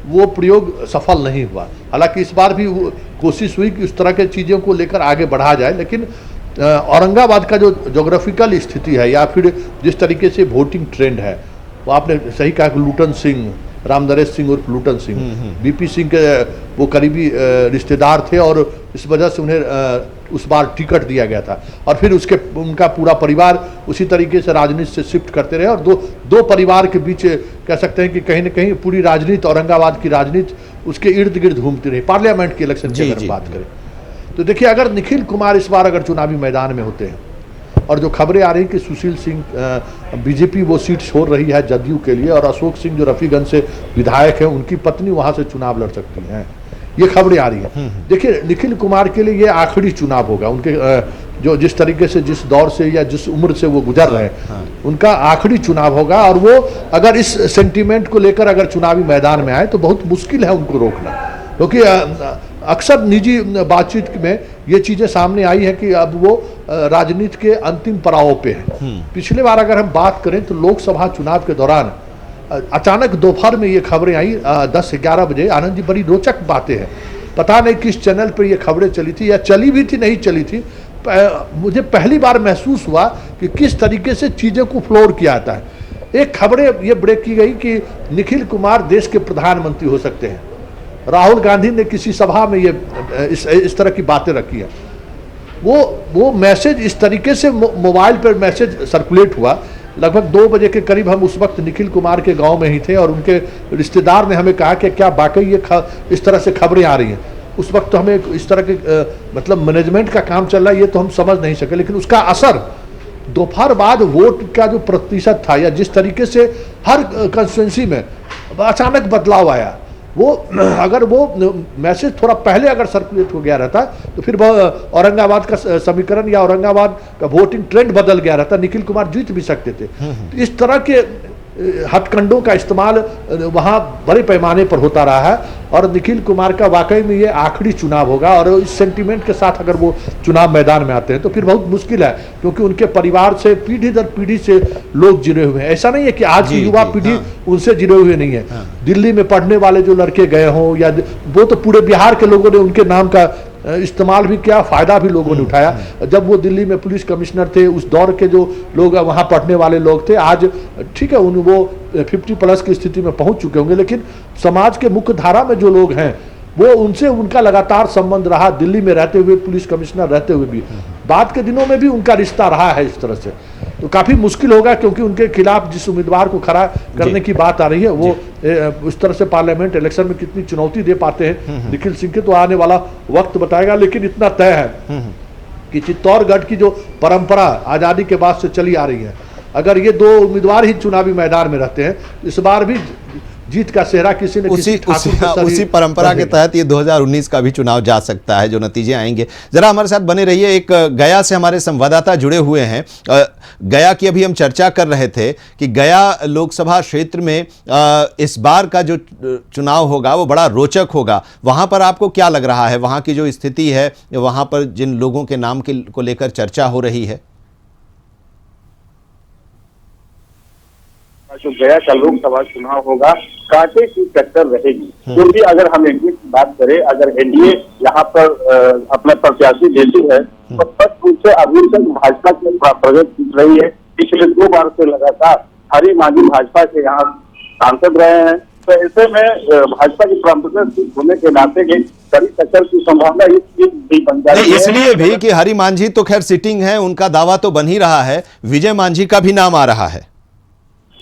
वो प्रयोग सफल नहीं हुआ। हालांकि इस बार भी कोशिश हुई कि उस तरह के चीज़ों को लेकर आगे बढ़ा जाए, लेकिन औरंगाबाद का जो जोग्राफिकल स्थिति है या फिर जिस तरीके से वोटिंग ट्रेंड है, वो आपने सही कहा कि लूटन सिंह, राम नरेश सिंह उर्फ लूटन सिंह, बीपी सिंह के वो करीबी रिश्तेदार थे, और इस वजह से उन्हें उस बार टिकट दिया गया था। और फिर उनका पूरा परिवार उसी तरीके से राजनीति से शिफ्ट करते रहे, और दो परिवार के बीच कह सकते हैं कि कहीं ना कहीं पूरी राजनीति, औरंगाबाद की राजनीति उसके इर्द गिर्द घूमती रही। पार्लियामेंट के इलेक्शन की अगर बात करें तो देखिए, अगर निखिल कुमार इस बार अगर चुनावी मैदान में होते हैं, और जो खबरें आ रही कि सुशील सिंह बीजेपी वो सीट छोड़ रही है जदयू के लिए, और अशोक सिंह जो रफीगंज से विधायक हैं, उनकी पत्नी वहां से चुनाव लड़ सकती हैं, ये खबरें आ रही हैं। देखिए, निखिल कुमार के लिए ये आखिरी चुनाव होगा। उनके जो जिस तरीके से, जिस दौर से या जिस उम्र से वो गुजर रहे हैं, उनका आखिरी चुनाव होगा, और वो अगर इस सेंटीमेंट को लेकर अगर चुनावी मैदान में आए तो बहुत मुश्किल है उनको रोकना, क्योंकि अक्सर निजी बातचीत में ये चीज़ें सामने आई है कि अब वो राजनीति के अंतिम पड़ाव पे हैं। पिछले बार अगर हम बात करें तो लोकसभा चुनाव के दौरान अचानक दोपहर में ये खबरें आई 10-11 बजे। आनंद जी, बड़ी रोचक बातें हैं, पता नहीं किस चैनल पर ये खबरें चली थी, या चली भी थी नहीं चली थी। मुझे पहली बार महसूस हुआ कि किस तरीके से चीज़ों को फ्लोर किया जाता है। एक खबरें ये ब्रेक की गई कि निखिल कुमार देश के प्रधानमंत्री हो सकते हैं। राहुल गांधी ने किसी सभा में ये इस तरह की बातें रखी हैं। वो मैसेज इस तरीके से मोबाइल पर मैसेज सर्कुलेट हुआ। लगभग 2 बजे के करीब हम उस वक्त निखिल कुमार के गांव में ही थे, और उनके रिश्तेदार ने हमें कहा कि क्या वाकई ये इस तरह से खबरें आ रही हैं। उस वक्त तो हमें इस तरह के मतलब मैनेजमेंट का काम चल रहा है, ये तो हम समझ नहीं सके, लेकिन उसका असर दोपहर बाद वोट का जो प्रतिशत था या जिस तरीके से हर कंस्टिट्यूंसी में अचानक बदलाव आया, वो अगर वो मैसेज थोड़ा पहले अगर सर्कुलेट हो गया रहता तो फिर औरंगाबाद का समीकरण या औरंगाबाद का वोटिंग ट्रेंड बदल गया रहता, निखिल कुमार जीत भी सकते थे। तो इस तरह के हथकंडों का इस्तेमाल वहाँ बड़े पैमाने पर होता रहा है और निखिल कुमार का वाकई में ये आखिरी चुनाव होगा और इस सेंटीमेंट के साथ अगर वो चुनाव मैदान में आते हैं तो फिर बहुत मुश्किल है, क्योंकि उनके परिवार से पीढ़ी दर पीढ़ी से लोग जुड़े हुए हैं। ऐसा नहीं है कि आज की युवा पीढ़ी उनसे जुड़े हुए नहीं है। दिल्ली में पढ़ने वाले जो लड़के गए हों या वो तो पूरे बिहार के लोगों ने उनके नाम का इस्तेमाल भी किया, फायदा भी लोगों ने उठाया। जब वो दिल्ली में पुलिस कमिश्नर थे, उस दौर के जो लोग वहाँ पढ़ने वाले लोग थे, आज ठीक है वो 50+ की स्थिति में पहुंच चुके होंगे, लेकिन समाज के मुख्य धारा में जो लोग हैं वो उनसे उनका लगातार संबंध रहा, दिल्ली में रहते हुए, पुलिस कमिश्नर रहते हुए भी, बाद के दिनों में भी उनका रिश्ता रहा है इस तरह से। तो काफी मुश्किल होगा, क्योंकि उनके खिलाफ जिस उम्मीदवार को खड़ा करने की बात आ रही है वो उस तरह से पार्लियामेंट इलेक्शन में कितनी चुनौती दे पाते हैं निखिल सिंह के तो आने वाला वक्त बताएगा। लेकिन इतना तय है कि चित्तौड़गढ़ की जो परंपरा आजादी के बाद से चली आ रही है, अगर ये 2 उम्मीदवार ही चुनावी मैदान में रहते हैं, इस बार भी जीत का सेहरा किसी न किसी उसी परंपरा के तहत ये 2019 का भी चुनाव जा सकता है, जो नतीजे आएंगे। जरा हमारे साथ बने रहिए। एक गया से हमारे संवाददाता जुड़े हुए हैं। गया की अभी हम चर्चा कर रहे थे कि गया लोकसभा क्षेत्र में इस बार का जो चुनाव होगा वो बड़ा रोचक होगा। वहां पर आपको क्या लग रहा है, वहां की जो स्थिति है, वहां पर जिन लोगों के नाम को लेकर चर्चा हो रही है? जो गया का लोकसभा चुनाव होगा, कांटे की टक्कर रहेगी, क्योंकि अगर हम एनडीए की बात करें, अगर एनडीए यहाँ पर अपना प्रत्याशी देती है तो स्पष्ट रूप से अभी तक भाजपा की प्रगति दिख रही है। पिछले 2 बार से लगातार हरी मांझी भाजपा के यहाँ सांसद रहे हैं, तो ऐसे में भाजपा की प्रमुख होने के नाते के कड़ी टक्कर की संभावना भी बन जाती है। इसलिए भी कि हरी मांझी तो खैर सिटिंग है, उनका दावा तो बन ही रहा है, विजय मांझी का भी नाम आ रहा है।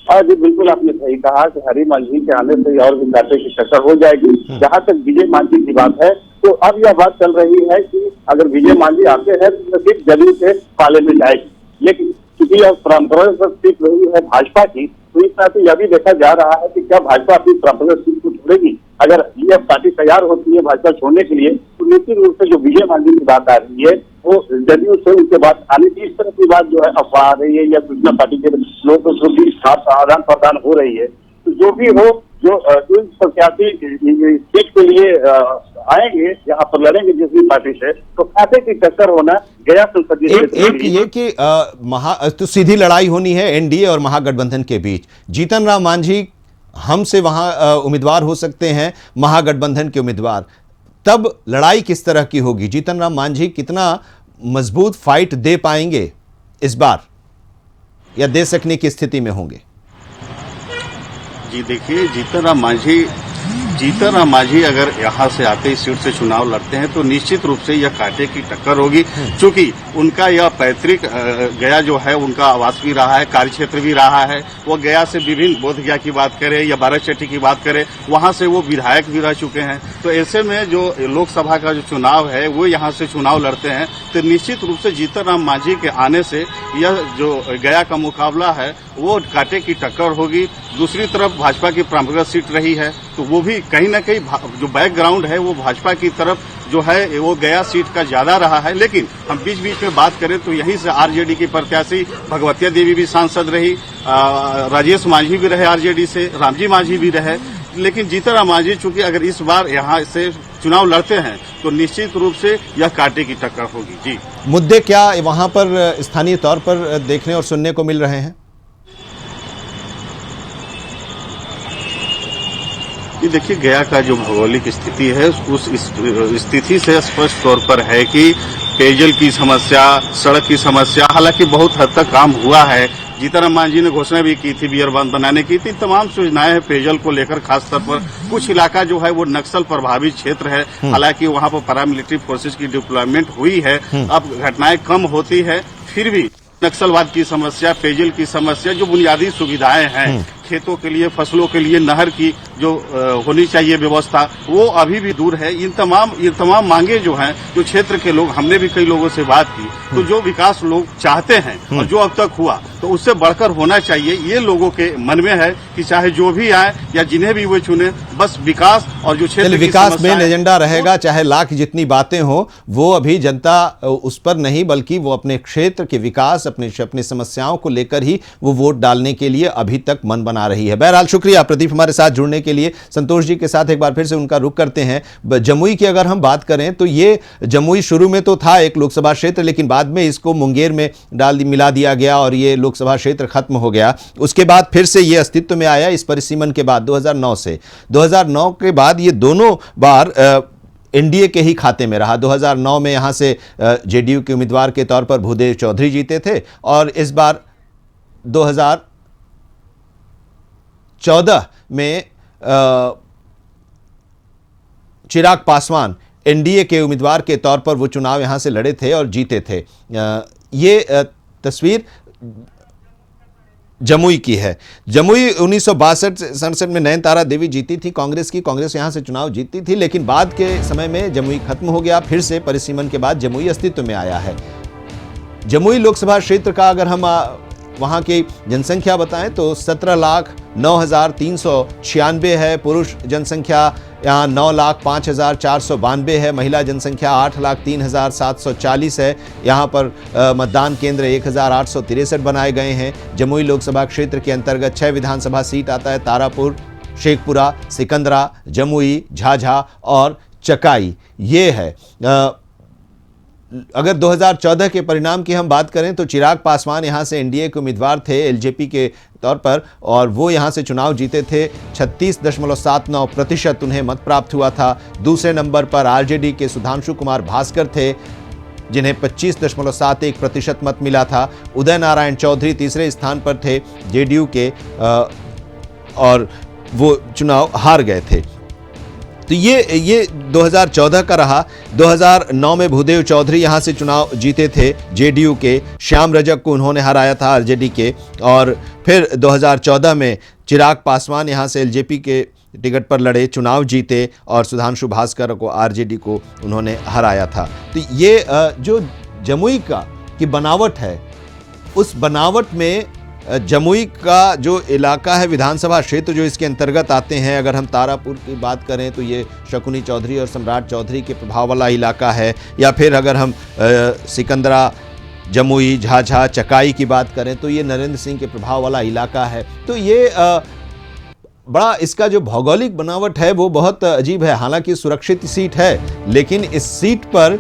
हाँ जी, बिल्कुल आपने सही कहा कि हरी मांझी के आने से और भी कांटे की टक्कर हो जाएगी। जहां तक विजय मांझी की बात है, तो अब यह बात चल रही है कि अगर विजय मांझी आते हैं तो सिर्फ जदयू से पाले में जाएगी, लेकिन क्योंकि यह परंपरा सीट रही है भाजपा की, तो इस तरह से यह भी देखा जा रहा है कि क्या भाजपा अपनी परंपरा सीट को छोड़ेगी। अगर यह पार्टी तैयार होती है भाजपा छोड़ने के लिए, तो निश्चित रूप से जो विजय मांझी की बात आ रही है वो जदयू से उनके बाद आने की, इस तरह की बात जो है अफवाह आ रही है या सूचना पार्टी के लोगों के बीच आदान प्रदान हो रही है। तो जो भी हो, जो प्रत्याशी सीट के लिए आएंगे, यहाँ पर लड़ेंगे जिस भी पार्टी से, तो कांटे की टक्कर होना गया संसदीय एक ये कि तो सीधी लड़ाई होनी है एनडीए और महागठबंधन के बीच। जीतन राम मांझी हमसे वहां उम्मीदवार हो सकते हैं, महागठबंधन के उम्मीदवार, तब लड़ाई किस तरह की होगी? जीतन राम मांझी कितना मजबूत फाइट दे पाएंगे इस बार, या दे सकने की स्थिति में होंगे? जी देखिए, जीतन राम मांझी अगर यहाँ से आते इस सीट से चुनाव लड़ते हैं तो निश्चित रूप से यह कांटे की टक्कर होगी, क्योंकि उनका यह पैतृक गया जो है उनका आवास भी रहा है, कार्यक्षेत्र भी रहा है। वो गया से विभिन्न बोध गया की बात करें या बाराचट्टी की बात करें, वहां से वो विधायक भी रह चुके हैं। तो ऐसे में जो लोकसभा का जो चुनाव है वो यहाँ से चुनाव लड़ते हैं, तो निश्चित रूप से जीतन राम मांझी के आने से यह जो गया का मुकाबला है वो कांटे की टक्कर होगी। दूसरी तरफ भाजपा की परंपरागत सीट रही है, तो वो भी कहीं न कहीं जो बैकग्राउंड है वो भाजपा की तरफ जो है वो गया सीट का ज्यादा रहा है। लेकिन हम बीच बीच में बात करें तो यहीं से आरजेडी की प्रत्याशी भगवतिया देवी भी सांसद रही, राजेश मांझी भी रहे आरजेडी से, रामजी मांझी भी रहे। लेकिन जीतन राम मांझी चूंकि अगर इस बार यहाँ से चुनाव लड़ते हैं तो निश्चित रूप से यह कांटे की टक्कर होगी। जी, मुद्दे क्या वहां पर स्थानीय तौर पर देखने और सुनने को मिल रहे हैं? ये देखिए, गया का जो भौगोलिक स्थिति है उस स्थिति से स्पष्ट तौर पर है कि पेयजल की समस्या, सड़क की समस्या, हालांकि बहुत हद तक काम हुआ है। जीतन राम मांझी ने घोषणा भी की थी बियर बांध बनाने की थी, तमाम योजनाएं हैं पेयजल को लेकर। खासतौर पर कुछ इलाका जो है वो नक्सल प्रभावित क्षेत्र है, हालांकि वहां पर पैरामिलिट्री फोर्सेज की डिप्लॉयमेंट हुई है, अब घटनाएं कम होती है, फिर भी नक्सलवाद की समस्या, पेयजल की समस्या, जो बुनियादी सुविधाएं हैं, खेतों के लिए, फसलों के लिए नहर की जो होनी चाहिए व्यवस्था, वो अभी भी दूर है। ये तमाम मांगे जो हैं, जो क्षेत्र के लोग, हमने भी कई लोगों से बात की, तो जो विकास लोग चाहते हैं और जो अब तक हुआ, तो उससे बढ़कर होना चाहिए, ये लोगों के मन में है कि चाहे जो भी आए या जिन्हें भी वो चुने, बस विकास और जो क्षेत्र विकास मेन एजेंडा रहेगा। चाहे लाख जितनी बातें हो, वो अभी जनता उस पर नहीं, बल्कि वो अपने क्षेत्र के विकास, अपनी समस्याओं को लेकर ही वो वोट डालने के लिए अभी तक मन बना रही है। बहरहाल शुक्रिया प्रदीप हमारे साथ जुड़ने के लिए। संतोष जी के साथ एक बार फिर से उनका रुख करते हैं। जमुई की अगर हम बात करें तो ये जमुई शुरू में तो था एक लोकसभा क्षेत्र, लेकिन बाद में इसको मुंगेर में मिला दिया गया और ये लोकसभा क्षेत्र खत्म हो गया। उसके बाद फिर से ये अस्तित्व में आया इस परिसीमन के बाद 2009 से। 2009 के बाद ये दोनों बार एनडीए के ही खाते में रहा। 2009 में यहां से जेडीयू के उम्मीदवार के तौर पर भूदेव चौधरी जीते थे और इस बार 2014 में चिराग पासवान एनडीए के उम्मीदवार के तौर पर वो चुनाव यहां से लड़े थे और जीते थे। ये तस्वीर जमुई की है। जमुई 1962-67 में नयनतारा देवी जीती थी कांग्रेस की, कांग्रेस यहां से चुनाव जीती थी, लेकिन बाद के समय में जमुई खत्म हो गया। फिर से परिसीमन के बाद जमुई अस्तित्व में आया है। जमुई लोकसभा क्षेत्र का अगर हम वहां की जनसंख्या बताएं तो 17,09,396 है। पुरुष जनसंख्या यहाँ 9,05,492 है। महिला जनसंख्या 8,03,740 है। यहाँ पर मतदान केंद्र 1,863 बनाए गए हैं। जमुई लोकसभा क्षेत्र के अंतर्गत 6 विधानसभा सीट आता है। तारापुर, शेखपुरा, सिकंदरा, जमुई, झाझा और चकाई ये है। अगर 2014 के परिणाम की हम बात करें तो चिराग पासवान यहां से एनडीए के उम्मीदवार थे एलजेपी के तौर पर और वो यहां से चुनाव जीते थे। 36.79% उन्हें मत प्राप्त हुआ था। दूसरे नंबर पर आरजेडी के सुधांशु कुमार भास्कर थे जिन्हें 25.71% मत मिला था। उदय नारायण चौधरी तीसरे स्थान पर थे जेडीयू के और वो चुनाव हार गए थे। तो ये 2014 का रहा। 2009 में भूदेव चौधरी यहां से चुनाव जीते थे जेडीयू के। श्याम रजक को उन्होंने हराया था आरजेडी के। और फिर 2014 में चिराग पासवान यहां से एलजेपी के टिकट पर लड़े, चुनाव जीते और सुधांशु भास्कर को आरजेडी को उन्होंने हराया था। तो ये जो जमुई की बनावट है, उस बनावट में जमुई का जो इलाका है, विधानसभा क्षेत्र जो इसके अंतर्गत आते हैं, अगर हम तारापुर की बात करें तो ये शकुनी चौधरी और सम्राट चौधरी के प्रभाव वाला इलाका है। या फिर अगर हम सिकंदरा, जमुई, झाझा, चकाई की बात करें तो ये नरेंद्र सिंह के प्रभाव वाला इलाका है। तो ये बड़ा इसका जो भौगोलिक बनावट है वो बहुत अजीब है। हालांकि सुरक्षित सीट है, लेकिन इस सीट पर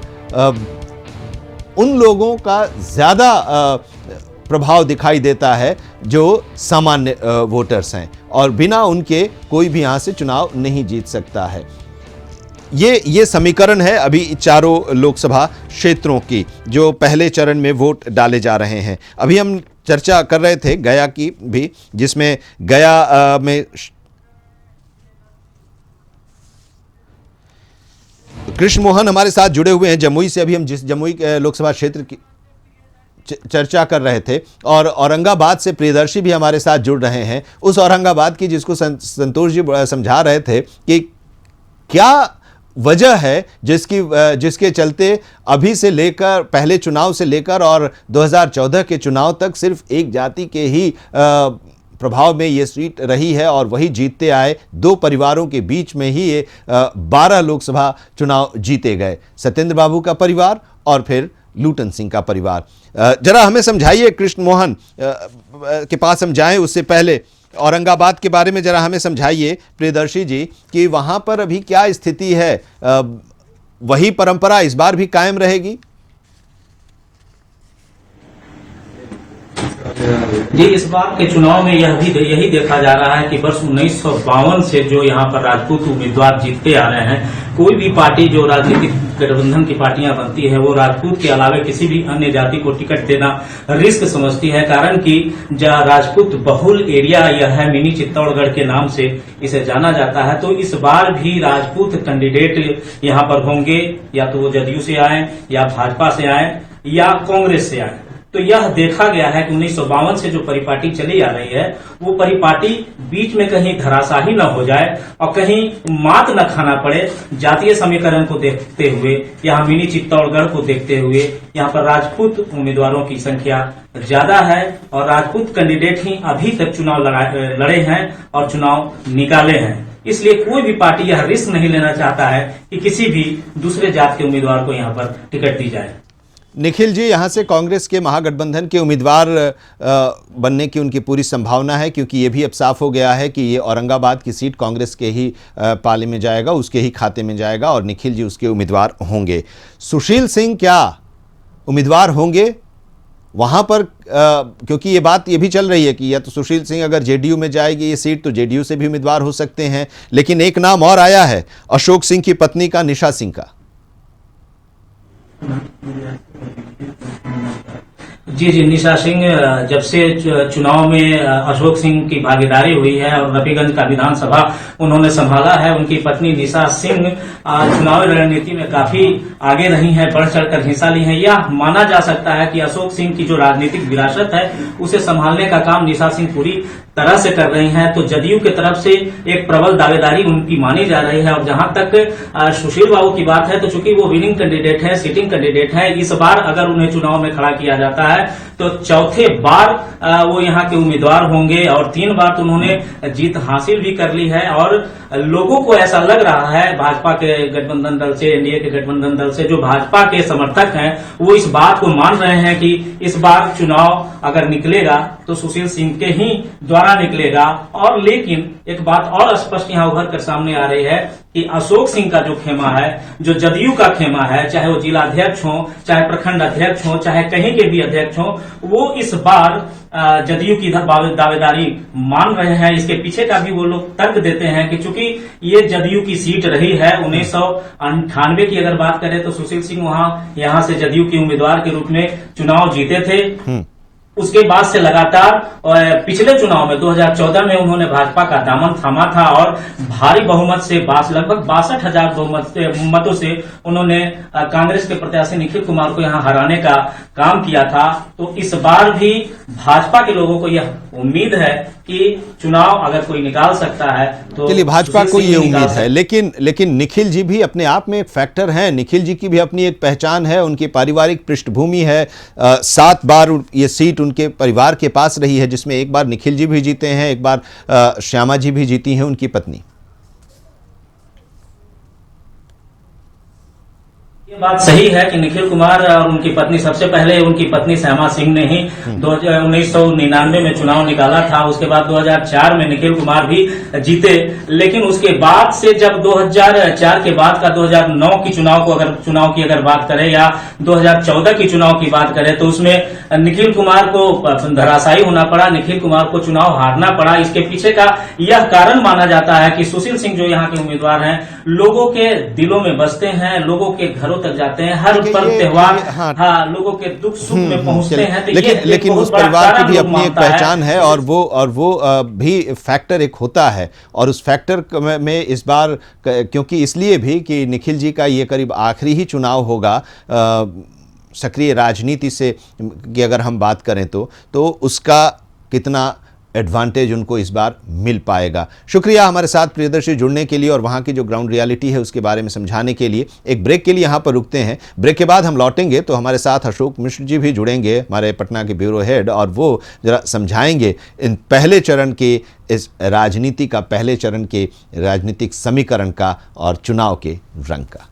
उन लोगों का ज़्यादा प्रभाव दिखाई देता है जो सामान्य वोटर्स हैं और बिना उनके कोई भी यहां से चुनाव नहीं जीत सकता है। ये समीकरण है अभी चारों लोकसभा क्षेत्रों की जो पहले चरण में वोट डाले जा रहे हैं। अभी हम चर्चा कर रहे थे गया की भी, जिसमें गया में कृष्ण मोहन हमारे साथ जुड़े हुए हैं जमुई से। अभी हम जिस जमुई लोकसभा क्षेत्र की चर्चा कर रहे थे और औरंगाबाद से प्रियदर्शी भी हमारे साथ जुड़ रहे हैं। उस औरंगाबाद की जिसको संतोष जी समझा रहे थे कि क्या वजह है जिसके चलते अभी से लेकर पहले चुनाव से लेकर और 2014 के चुनाव तक सिर्फ एक जाति के ही प्रभाव में ये सीट रही है और वही जीतते आए। दो परिवारों के बीच में ही ये 12 लोकसभा चुनाव जीते गए, सत्येंद्र बाबू का परिवार और फिर लूटन सिंह का परिवार। जरा हमें समझाइए, कृष्ण मोहन के पास हम जाएं उससे पहले औरंगाबाद के बारे में जरा हमें समझाइए प्रियदर्शी जी कि वहां पर अभी क्या स्थिति है। वही परंपरा इस बार भी कायम रहेगी? जी, इस बार के चुनाव में यही देखा जा रहा है कि वर्ष 1952 से जो यहाँ पर राजपूत उम्मीदवार जीतते आ रहे हैं, कोई भी पार्टी जो राजनीतिक गठबंधन की पार्टियां बनती है वो राजपूत के अलावा किसी भी अन्य जाति को टिकट देना रिस्क समझती है। कारण कि राजपूत बहुल एरिया यह है, मिनी चित्तौड़गढ़ के नाम से इसे जाना जाता है। तो इस बार भी राजपूत कैंडिडेट यहाँ पर होंगे, या तो वो जदयू से आए या भाजपा से आए या कांग्रेस से आए। तो यह देखा गया है कि 1952 से जो परिपाटी चली आ रही है वो परिपाटी बीच में कहीं धराशाही न हो जाए और कहीं मात न खाना पड़े। जातीय समीकरण को देखते हुए, यहाँ मिनी चित्तौड़गढ़ को देखते हुए, यहाँ पर राजपूत उम्मीदवारों की संख्या ज्यादा है और राजपूत कैंडिडेट ही अभी तक चुनाव लड़े हैं और चुनाव निकाले हैं। इसलिए कोई भी पार्टी यह रिस्क नहीं लेना चाहता है कि किसी भी दूसरे जात के उम्मीदवार को यहाँ पर टिकट दी जाए। निखिल जी, यहाँ से कांग्रेस के महागठबंधन के उम्मीदवार बनने की उनकी पूरी संभावना है, क्योंकि ये भी अब साफ हो गया है कि ये औरंगाबाद की सीट कांग्रेस के ही पाले में जाएगा, उसके ही खाते में जाएगा और निखिल जी उसके उम्मीदवार होंगे। सुशील सिंह क्या उम्मीदवार होंगे वहाँ पर? क्योंकि ये बात ये भी चल रही है कि या तो सुशील सिंह अगर जेडीयू में जाएगी ये सीट तो जेडीयू से भी उम्मीदवार हो सकते हैं, लेकिन एक नाम और आया है अशोक सिंह की पत्नी का, निशा सिंह का। जी, निशा सिंह जब से चुनाव में अशोक सिंह की भागीदारी हुई है और रफीगंज का विधानसभा उन्होंने संभाला है, उनकी पत्नी निशा सिंह चुनावी रणनीति में काफी आगे रही हैं, बढ़ चढ़कर हिस्सा ली हैं। यह माना जा सकता है कि अशोक सिंह की जो राजनीतिक विरासत है उसे संभालने का काम निशा सिंह पूरी तरह से कर रही हैं। तो जदयू की तरफ से एक प्रबल दावेदारी उनकी मानी जा रही है। और जहां तक सुशील बाबू की बात है तो चूंकि वो विनिंग कैंडिडेट है, सिटिंग कैंडिडेट है, इस बार अगर उन्हें चुनाव में खड़ा किया जाता है तो चौथे बार वो यहाँ के उम्मीदवार होंगे और 3 बार तो उन्होंने जीत हासिल भी कर ली है। और लोगों को ऐसा लग रहा है भाजपा के गठबंधन दल से, एनडीए के गठबंधन दल से, जो भाजपा के समर्थक हैं वो इस बात को मान रहे हैं कि इस बार चुनाव अगर निकलेगा तो सुशील सिंह के ही द्वारा निकलेगा। और लेकिन एक बात और स्पष्ट यहाँ उभर कर सामने आ रही है कि अशोक सिंह का जो खेमा है, जो जदयू का खेमा है, चाहे वो जिला अध्यक्ष हो, चाहे प्रखंड अध्यक्ष हो, चाहे कहीं के भी अध्यक्ष हो, वो इस बार जदयू की दावेदारी मान रहे हैं। इसके पीछे का भी वो लोग तर्क देते हैं कि चूंकि ये जदयू की सीट रही है 1998 की अगर बात करें तो सुशील सिंह यहाँ से जदयू के उम्मीदवार के रूप में चुनाव जीते थे। उसके बाद से लगातार पिछले चुनाव में 2014 में उन्होंने भाजपा का दामन थामा था और भारी बहुमत से लगभग 62,000 मतों से उन्होंने कांग्रेस के प्रत्याशी निखिल कुमार को यहां हराने का काम किया था। तो इस बार भी भाजपा के लोगों को यह उम्मीद है कि चुनाव अगर कोई निकाल सकता है तो चलिए भाजपा को ये उम्मीद है। लेकिन निखिल जी भी अपने आप में एक फैक्टर हैं। निखिल जी की भी अपनी एक पहचान है, उनकी पारिवारिक पृष्ठभूमि है। 7 बार ये सीट उनके परिवार के पास रही है, जिसमें एक बार निखिल जी भी जीते हैं, एक बार श्यामा जी भी जीती हैं, उनकी पत्नी। ये बात सही है कि निखिल कुमार और उनकी पत्नी, सबसे पहले उनकी पत्नी श्यामा सिंह ने ही 1999 में चुनाव निकाला था। उसके बाद 2004 में निखिल कुमार भी जीते। लेकिन उसके बाद से जब 2004 के बाद का 2009 की चुनाव की अगर बात करें या 2014 की चुनाव की बात करें तो उसमें निखिल कुमार को धराशायी होना पड़ा, निखिल कुमार को चुनाव हारना पड़ा। इसके पीछे का यह कारण माना जाता है कि सुशील सिंह जो यहाँ के उम्मीदवार हैं लोगों के दिलों में बसते हैं, लोगों के घरों तक जाते हैं, हर पर्व त्योहार लोगों के दुख सुख में पहुंचते हैं। तो लेकिन उस परिवार की भी अपनी एक पहचान है और वो भी फैक्टर एक होता है। और उस फैक्टर में इस बार क्योंकि इसलिए भी कि निखिल जी का ये करीब आखिरी ही चुनाव होगा सक्रिय राजनीति से की अगर हम बात करें तो उसका कितना एडवांटेज उनको इस बार मिल पाएगा। शुक्रिया हमारे साथ प्रियदर्शी जुड़ने के लिए और वहाँ की जो ग्राउंड रियलिटी है उसके बारे में समझाने के लिए। एक ब्रेक के लिए यहाँ पर रुकते हैं। ब्रेक के बाद हम लौटेंगे तो हमारे साथ अशोक मिश्र जी भी जुड़ेंगे, हमारे पटना के ब्यूरो हेड, और वो जरा समझाएंगे इन पहले चरण के इस राजनीति का, पहले चरण के राजनीतिक समीकरण का और चुनाव के रंग का।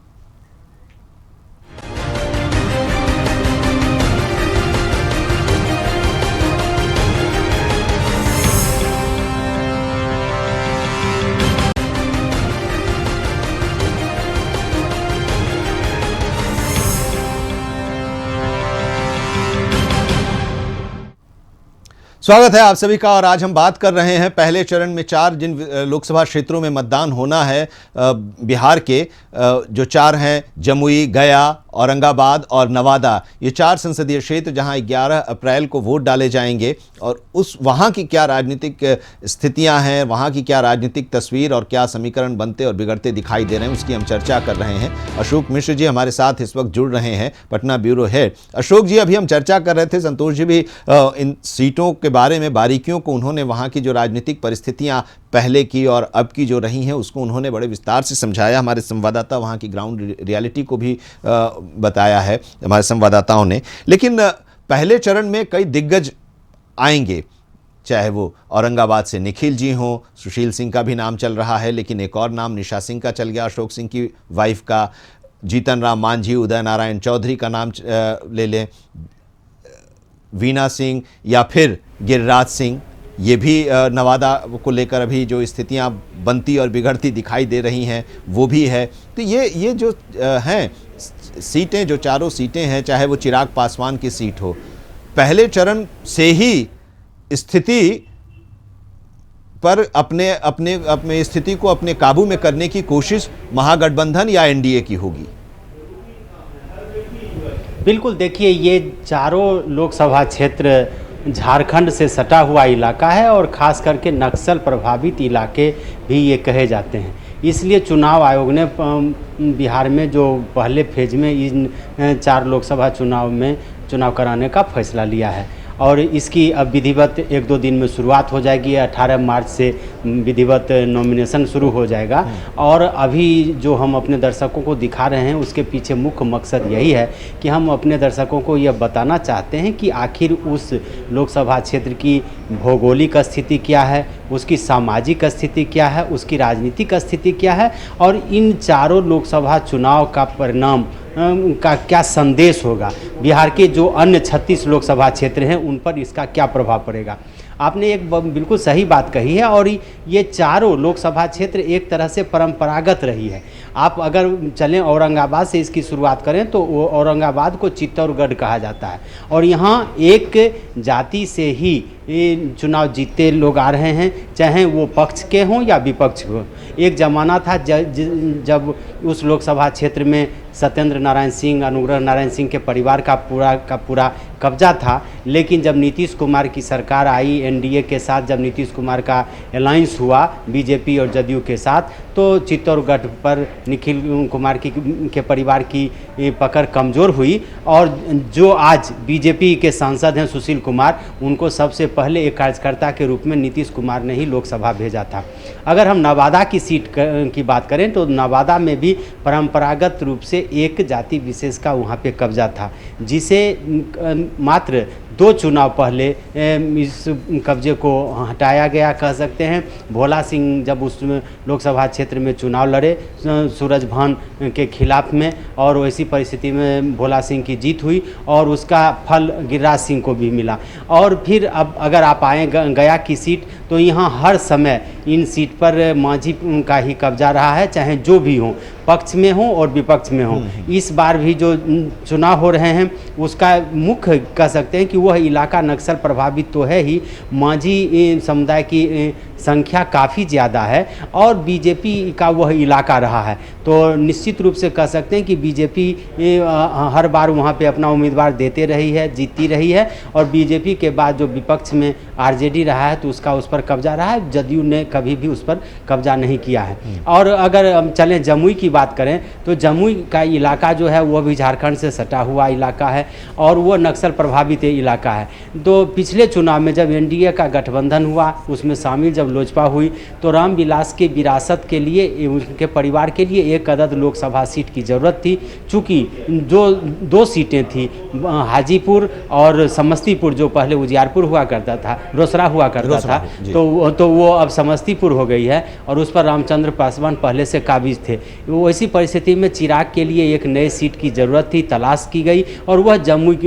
स्वागत है आप सभी का। और आज हम बात कर रहे हैं पहले चरण में 4 जिन लोकसभा क्षेत्रों में मतदान होना है बिहार के, जो 4 हैं जमुई, गया औरंगाबाद और नवादा, ये 4 संसदीय क्षेत्र जहां 11 अप्रैल को वोट डाले जाएंगे, और उस वहां की क्या राजनीतिक स्थितियां हैं, वहां की क्या राजनीतिक तस्वीर और क्या समीकरण बनते और बिगड़ते दिखाई दे रहे हैं, उसकी हम चर्चा कर रहे हैं। अशोक मिश्र जी हमारे साथ इस वक्त जुड़ रहे हैं, पटना ब्यूरो हेड। अशोक जी, अभी हम चर्चा कर रहे थे, संतोष जी भी इन सीटों के बारे में बारीकियों को, उन्होंने वहां की जो राजनीतिक परिस्थितियां पहले की और अब की जो रही हैं उसको उन्होंने बड़े विस्तार से समझाया। हमारे संवाददाता वहाँ की ग्राउंड रियलिटी को भी बताया है हमारे संवाददाताओं ने। लेकिन पहले चरण में कई दिग्गज आएंगे, चाहे वो औरंगाबाद से निखिल जी हों, सुशील सिंह का भी नाम चल रहा है, लेकिन एक और नाम निशा सिंह का चल गया, अशोक सिंह की वाइफ का, जीतन राम मांझी, उदय नारायण चौधरी का नाम ले लें, वीना सिंह या फिर गिरिराज सिंह, ये भी नवादा को लेकर अभी जो स्थितियां बनती और बिगड़ती दिखाई दे रही हैं वो भी है। तो ये जो हैं सीटें, जो चारों सीटें हैं, चाहे वो चिराग पासवान की सीट हो, पहले चरण से ही स्थिति पर अपने स्थिति को अपने काबू में करने की कोशिश महागठबंधन या एनडीए की होगी। बिल्कुल, देखिए ये चारों लोकसभा क्षेत्र झारखंड से सटा हुआ इलाका है और ख़ास करके नक्सल प्रभावित इलाके भी ये कहे जाते हैं। इसलिए चुनाव आयोग ने बिहार में जो पहले फेज में इन 4 लोकसभा चुनाव में चुनाव कराने का फैसला लिया है और इसकी अब विधिवत 1-2 दिन में शुरुआत हो जाएगी। 18 मार्च से विधिवत नॉमिनेशन शुरू हो जाएगा। और अभी जो हम अपने दर्शकों को दिखा रहे हैं उसके पीछे मुख्य मकसद यही है कि हम अपने दर्शकों को यह बताना चाहते हैं कि आखिर उस लोकसभा क्षेत्र की भौगोलिक स्थिति क्या है, उसकी सामाजिक स्थिति क्या है, उसकी राजनीतिक स्थिति क्या है और इन चारों लोकसभा चुनाव का परिणाम का क्या संदेश होगा, बिहार के जो अन्य 36 लोकसभा क्षेत्र हैं उन पर इसका क्या प्रभाव पड़ेगा। आपने एक बिल्कुल सही बात कही है और ये चारों लोकसभा क्षेत्र एक तरह से परंपरागत रही है। आप अगर चलें औरंगाबाद से इसकी शुरुआत करें तो औरंगाबाद को चित्तौड़गढ़ कहा जाता है और यहाँ एक जाति से ही चुनाव जीतते लोग आ रहे हैं, चाहे वो पक्ष के हों या विपक्ष हो। एक ज़माना था जब उस लोकसभा क्षेत्र में सत्येंद्र नारायण सिंह, अनुग्रह नारायण सिंह के परिवार का पूरा कब्जा था, लेकिन जब नीतीश कुमार की सरकार आई, एनडीए के साथ जब नीतीश कुमार का अलायंस हुआ बीजेपी और जदयू के साथ, तो चित्तौड़गढ़ पर निखिल कुमार के परिवार की पकड़ कमज़ोर हुई और जो आज बीजेपी के सांसद हैं सुशील कुमार, उनको सबसे पहले एक कार्यकर्ता के रूप में नीतीश कुमार ने ही लोकसभा भेजा था। अगर हम नवादा की सीट की बात करें तो नवादा में भी परंपरागत रूप से एक जाति विशेष का वहाँ पे कब्जा था, जिसे मात्र 2 चुनाव पहले इस कब्जे को हटाया गया कह सकते हैं। भोला सिंह जब उस लोकसभा क्षेत्र में चुनाव लड़े सूरजभान के खिलाफ में, और वैसी परिस्थिति में भोला सिंह की जीत हुई और उसका फल गिरिराज सिंह को भी मिला। और फिर अब अगर आप आएँ गया की सीट, तो यहाँ हर समय इन सीट पर मांझी का ही कब्जा रहा है, चाहे जो भी हो, पक्ष में हो और विपक्ष में हो। इस बार भी जो चुनाव हो रहे हैं उसका मुख्य कह सकते हैं कि वह इलाका नक्सल प्रभावित तो है ही, मांझी समुदाय की संख्या काफ़ी ज़्यादा है और बीजेपी का वह इलाका रहा है, तो निश्चित रूप से कह सकते हैं कि बीजेपी हर बार वहाँ पे अपना उम्मीदवार देते रही है, जीतती रही है। और बीजेपी के बाद जो विपक्ष में आरजेडी रहा है तो उसका उस पर कब्जा रहा है, जदयू ने कभी भी उस पर कब्जा नहीं किया है। और अगर हम चलें जमुई की बात करें तो जमुई का इलाका जो है वह भी झारखंड से सटा हुआ इलाका है और वह नक्सल प्रभावित इलाका है। तो पिछले चुनाव में जब एनडीए का गठबंधन हुआ, उसमें शामिल जब लोजपा हुई, तो रामविलास के विरासत के लिए, उनके परिवार के लिए 1 अदद लोकसभा सीट की ज़रूरत थी। चूँकि जो 2 सीटें थी, हाजीपुर और समस्तीपुर, जो पहले उजियारपुर हुआ करता था, रोसड़ा हुआ करता था, तो वो अब समस्तीपुर हो गई है और उस पर रामचंद्र पासवान पहले से काबिज थे। वैसी परिस्थिति में चिराग के लिए एक नए सीट की ज़रूरत थी, तलाश की गई और वह जमुई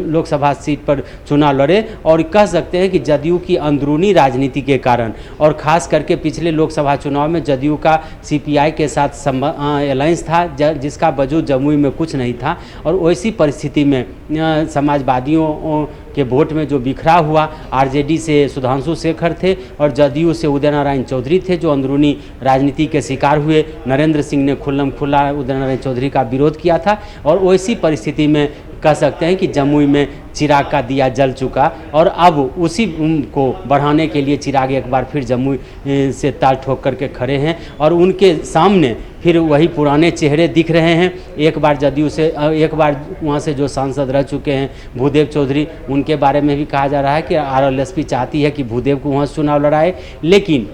लोकसभा सीट पर चुनाव लड़े। और कह सकते हैं कि जदयू की अंदरूनी राजनीति के कारण और ख़ास करके पिछले लोकसभा चुनाव में जदयू का सीपीआई के साथ अलायंस था, जिसका वजूद जमुई में कुछ नहीं था, और वैसी परिस्थिति में समाजवादियों के वोट में जो बिखरा हुआ, आरजेडी से सुधांशु शेखर थे और जदयू से उदय नारायण चौधरी थे जो अंदरूनी राजनीति के शिकार हुए। नरेंद्र सिंह ने खुल्लम खुल्ला उदय नारायण चौधरी का विरोध किया था और वैसी परिस्थिति में कह सकते हैं कि जमुई में चिराग का दिया जल चुका और अब उसी को बढ़ाने के लिए चिराग एक बार फिर जमुई से ताल ठोक करके खड़े हैं और उनके सामने फिर वही पुराने चेहरे दिख रहे हैं। एक बार जदयू से, एक बार वहाँ से जो सांसद रह चुके हैं भूदेव चौधरी, उनके बारे में भी कहा जा रहा है कि आरएलएसपी चाहती है कि भूदेव को वहाँ से चुनाव लड़ाए, लेकिन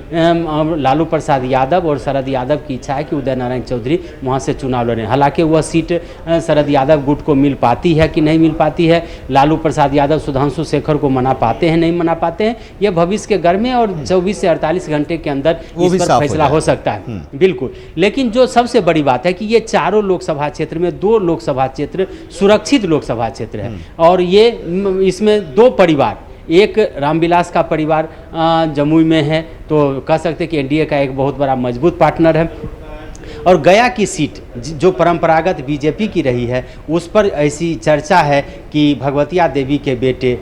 लालू प्रसाद यादव और शरद यादव की इच्छा है कि उदय नारायण चौधरी वहाँ से चुनाव लड़ें। हालांकि वह सीट शरद यादव गुट को मिल पाती है कि नहीं मिल पाती है, लालू प्रसाद यादव सुधांशु शेखर को मना पाते हैं नहीं मना पाते हैं, यह भविष्य के घर में और 24 से 48 घंटे के अंदर इस पर फैसला हो सकता है। बिल्कुल, लेकिन जो सबसे बड़ी बात है कि ये चारों लोकसभा क्षेत्र में 2 लोकसभा क्षेत्र सुरक्षित लोकसभा क्षेत्र है और ये इसमें 2 परिवार, एक रामविलास का परिवार जमुई में है तो कह सकते हैं कि एनडीए का एक बहुत बड़ा मजबूत पार्टनर है और गया की सीट जो परंपरागत बीजेपी की रही है उस पर ऐसी चर्चा है कि भगवतिया देवी के बेटे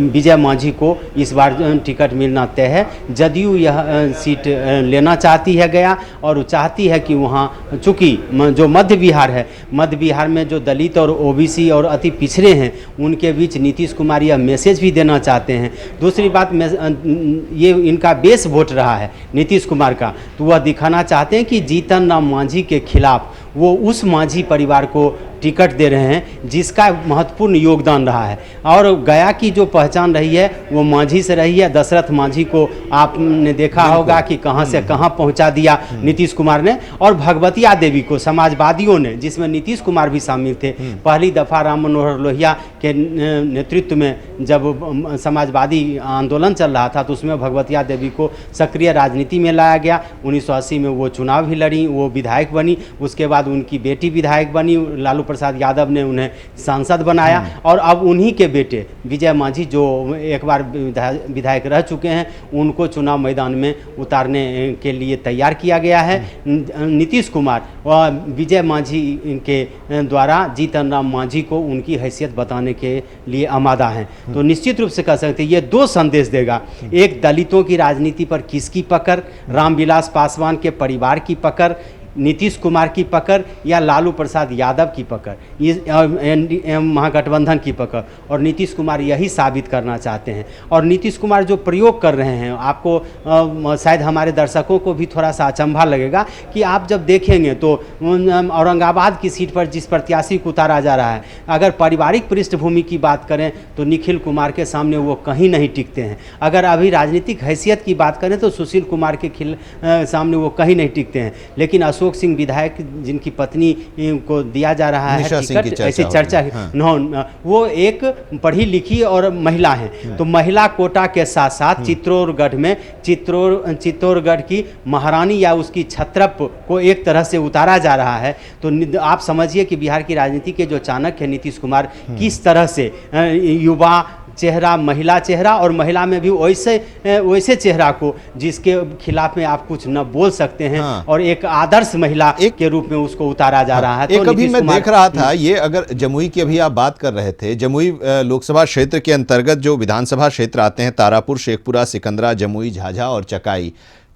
विजय मांझी को इस बार टिकट मिलना तय है। जदयू यह सीट लेना चाहती है गया और चाहती है कि वहाँ चूँकि जो मध्य बिहार है, मध्य बिहार में जो दलित और ओबीसी और अति पिछड़े हैं उनके बीच नीतीश कुमार यह मैसेज भी देना चाहते हैं। दूसरी बात, ये इनका बेस वोट रहा है नीतीश कुमार का, तो वह दिखाना चाहते हैं कि जीतन राम मांझी के खिलाफ वो उस मांझी परिवार को टिकट दे रहे हैं जिसका महत्वपूर्ण योगदान रहा है और गया की जो पहचान रही है वो मांझी से रही है। दशरथ मांझी को आपने देखा होगा कि कहां से कहां पहुंचा दिया नीतीश कुमार ने, और भगवतिया देवी को समाजवादियों ने, जिसमें नीतीश कुमार भी शामिल थे, पहली दफ़ा राम मनोहर लोहिया के नेतृत्व में जब समाजवादी आंदोलन चल रहा था तो उसमें भगवतिया देवी को सक्रिय राजनीति में लाया गया। 1980 में वो चुनाव भी लड़ी, वो विधायक बनी, उसके बाद उनकी बेटी विधायक बनी, लालू प्रसाद यादव ने उन्हें सांसद बनाया और अब उन्हीं के बेटे विजय मांझी जो एक बार विधायक रह चुके हैं उनको चुनाव मैदान में उतारने के लिए तैयार किया गया है। नीतीश कुमार व विजय मांझी के द्वारा जीतन राम मांझी को उनकी हैसियत बताने के लिए आमादा हैं। तो निश्चित रूप से कह सकते हैं ये 2 संदेश देगा, एक दलितों की राजनीति पर किसकी पकड़, रामविलास पासवान के परिवार की पकड़, नीतीश कुमार की पकड़ या लालू प्रसाद यादव की पकड़, ये महागठबंधन की पकड़, और नीतीश कुमार यही साबित करना चाहते हैं। और नीतीश कुमार जो प्रयोग कर रहे हैं, आपको शायद हमारे दर्शकों को भी थोड़ा सा अचंभा लगेगा कि आप जब देखेंगे तो औरंगाबाद की सीट पर जिस प्रत्याशी को उतारा जा रहा है, अगर पारिवारिक पृष्ठभूमि की बात करें तो निखिल कुमार के सामने वो कहीं नहीं टिकते हैं। अगर अभी राजनीतिक हैसियत की बात करें तो सुशील कुमार के सामने वो कहीं नहीं टिकते हैं। लेकिन अशोक सिंह विधायक जिनकी पत्नी को दिया जा रहा है टिकट, ऐसी चर्चा है, वो एक पढ़ी लिखी और महिला है, तो महिला कोटा के साथ साथ चित्तौड़गढ़ में चित्तौड़गढ़ की महारानी या उसकी छत्रप को एक तरह से उतारा जा रहा है। तो आप समझिए कि बिहार की राजनीति के जो चाणक्य है नीतीश कुमार किस तरह से युवा चेहरा, महिला चेहरा, और महिला में भी वैसे चेहरा को जिसके खिलाफ में आप कुछ न बोल सकते हैं, और एक आदर्श महिला के रूप में उसको उतारा जा रहा है। एक अभी मैं देख रहा था, ये अगर जमुई की अभी आप बात कर रहे थे, जमुई लोकसभा क्षेत्र के अंतर्गत जो विधानसभा क्षेत्र आते हैं, तारापुर, शेखपुरा, सिकंदरा, जमुई, झाझा और चकाई,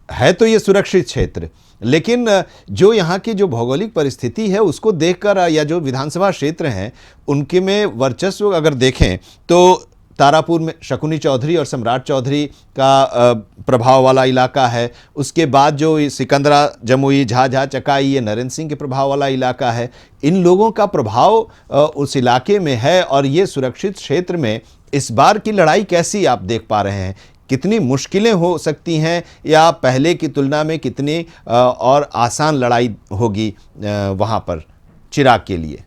है तो ये सुरक्षित क्षेत्र, लेकिन जो यहाँ की जो भौगोलिक परिस्थिति है उसको देखकर या जो विधानसभा क्षेत्र हैं उनके में वर्चस्व अगर देखें तो तारापुर में शकुनी चौधरी और सम्राट चौधरी का प्रभाव वाला इलाका है। उसके बाद जो सिकंदरा, जमुई, झाझा, चकाई, ये नरेंद्र सिंह के प्रभाव वाला इलाका है। इन लोगों का प्रभाव उस इलाके में है और ये सुरक्षित क्षेत्र में इस बार की लड़ाई कैसी आप देख पा रहे हैं? कितनी मुश्किलें हो सकती हैं या पहले की तुलना में कितनी और आसान लड़ाई होगी वहाँ पर चिराग के लिए?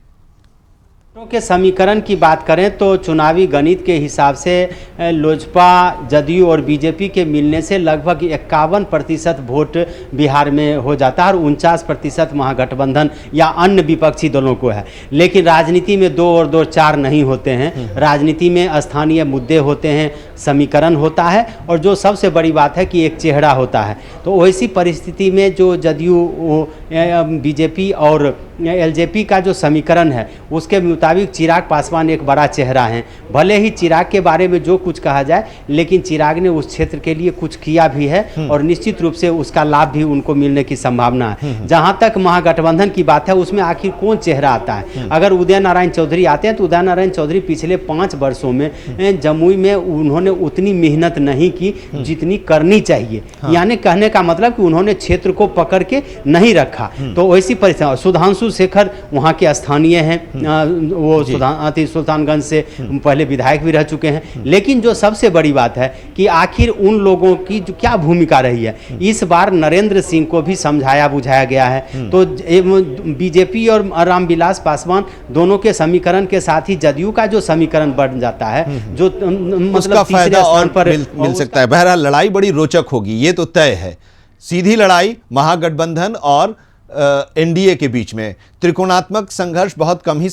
के समीकरण की बात करें तो चुनावी गणित के हिसाब से लोजपा, जदयू और बीजेपी के मिलने से लगभग 51% वोट बिहार में हो जाता है और 49% महागठबंधन या अन्य विपक्षी दलों को है। लेकिन राजनीति में 2 और 2 4 नहीं होते हैं। राजनीति में स्थानीय मुद्दे होते हैं, समीकरण होता है, और जो सबसे बड़ी बात है कि एक चेहरा होता है। तो वैसी परिस्थिति में जो जदयू, बीजेपी और एलजेपी का जो समीकरण है उसके मुताबिक चिराग पासवान एक बड़ा चेहरा है। भले ही चिराग के बारे में जो कुछ कहा जाए, लेकिन चिराग ने उस क्षेत्र के लिए कुछ किया भी है और निश्चित रूप से उसका लाभ भी उनको मिलने की संभावना है। जहां तक महागठबंधन की बात है, उसमें आखिर कौन चेहरा आता है? अगर उदय नारायण चौधरी आते हैं तो उदय नारायण चौधरी पिछले 5 वर्षों में जमुई में उन्होंने उतनी मेहनत नहीं की जितनी करनी चाहिए। यानी कहने का मतलब कि उन्होंने क्षेत्र को पकड़ के नहीं रखा। तो वैसी परिस्थिति, सुधांशु शेखर वहाँ के स्थानीय हैं, वो सुल्तानगंज से पहले विधायक भी रह चुके हैं। लेकिन जो सबसे बड़ी बात है कि आखिर उन लोगों की जो क्या भूमिका रही है, इस बार नरेंद्र सिंह को भी समझाया बुझाया गया है। तो बीजेपी और रामविलास पासवान दोनों के समीकरण के साथ ही जदयू का जो समीकरण बन जाता है, जो मतलब फायदा और पर मिल सकता है। बहरहाल लड़ाई बड़ी रोचक होगी, ये तो तय है। सीधी लड़ाई महागठबंधन और एनडीए के बीच में, त्रिकोणात्मक संघर्ष बहुत कम ही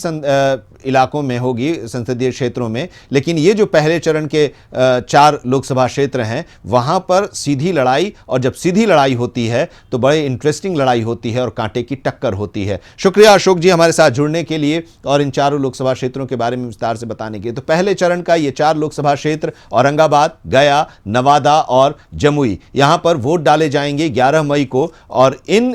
इलाकों में होगी, संसदीय क्षेत्रों में। लेकिन ये जो पहले चरण के 4 लोकसभा क्षेत्र हैं, वहां पर सीधी लड़ाई, और जब सीधी लड़ाई होती है तो बड़े इंटरेस्टिंग लड़ाई होती है और कांटे की टक्कर होती है। शुक्रिया अशोक जी हमारे साथ जुड़ने के लिए और इन 4 लोकसभा क्षेत्रों के बारे में विस्तार से बताने के लिए। तो पहले चरण का ये 4 लोकसभा क्षेत्र औरंगाबाद, गया, नवादा और जमुई, यहां पर वोट डाले जाएंगे 11 मई को। और इन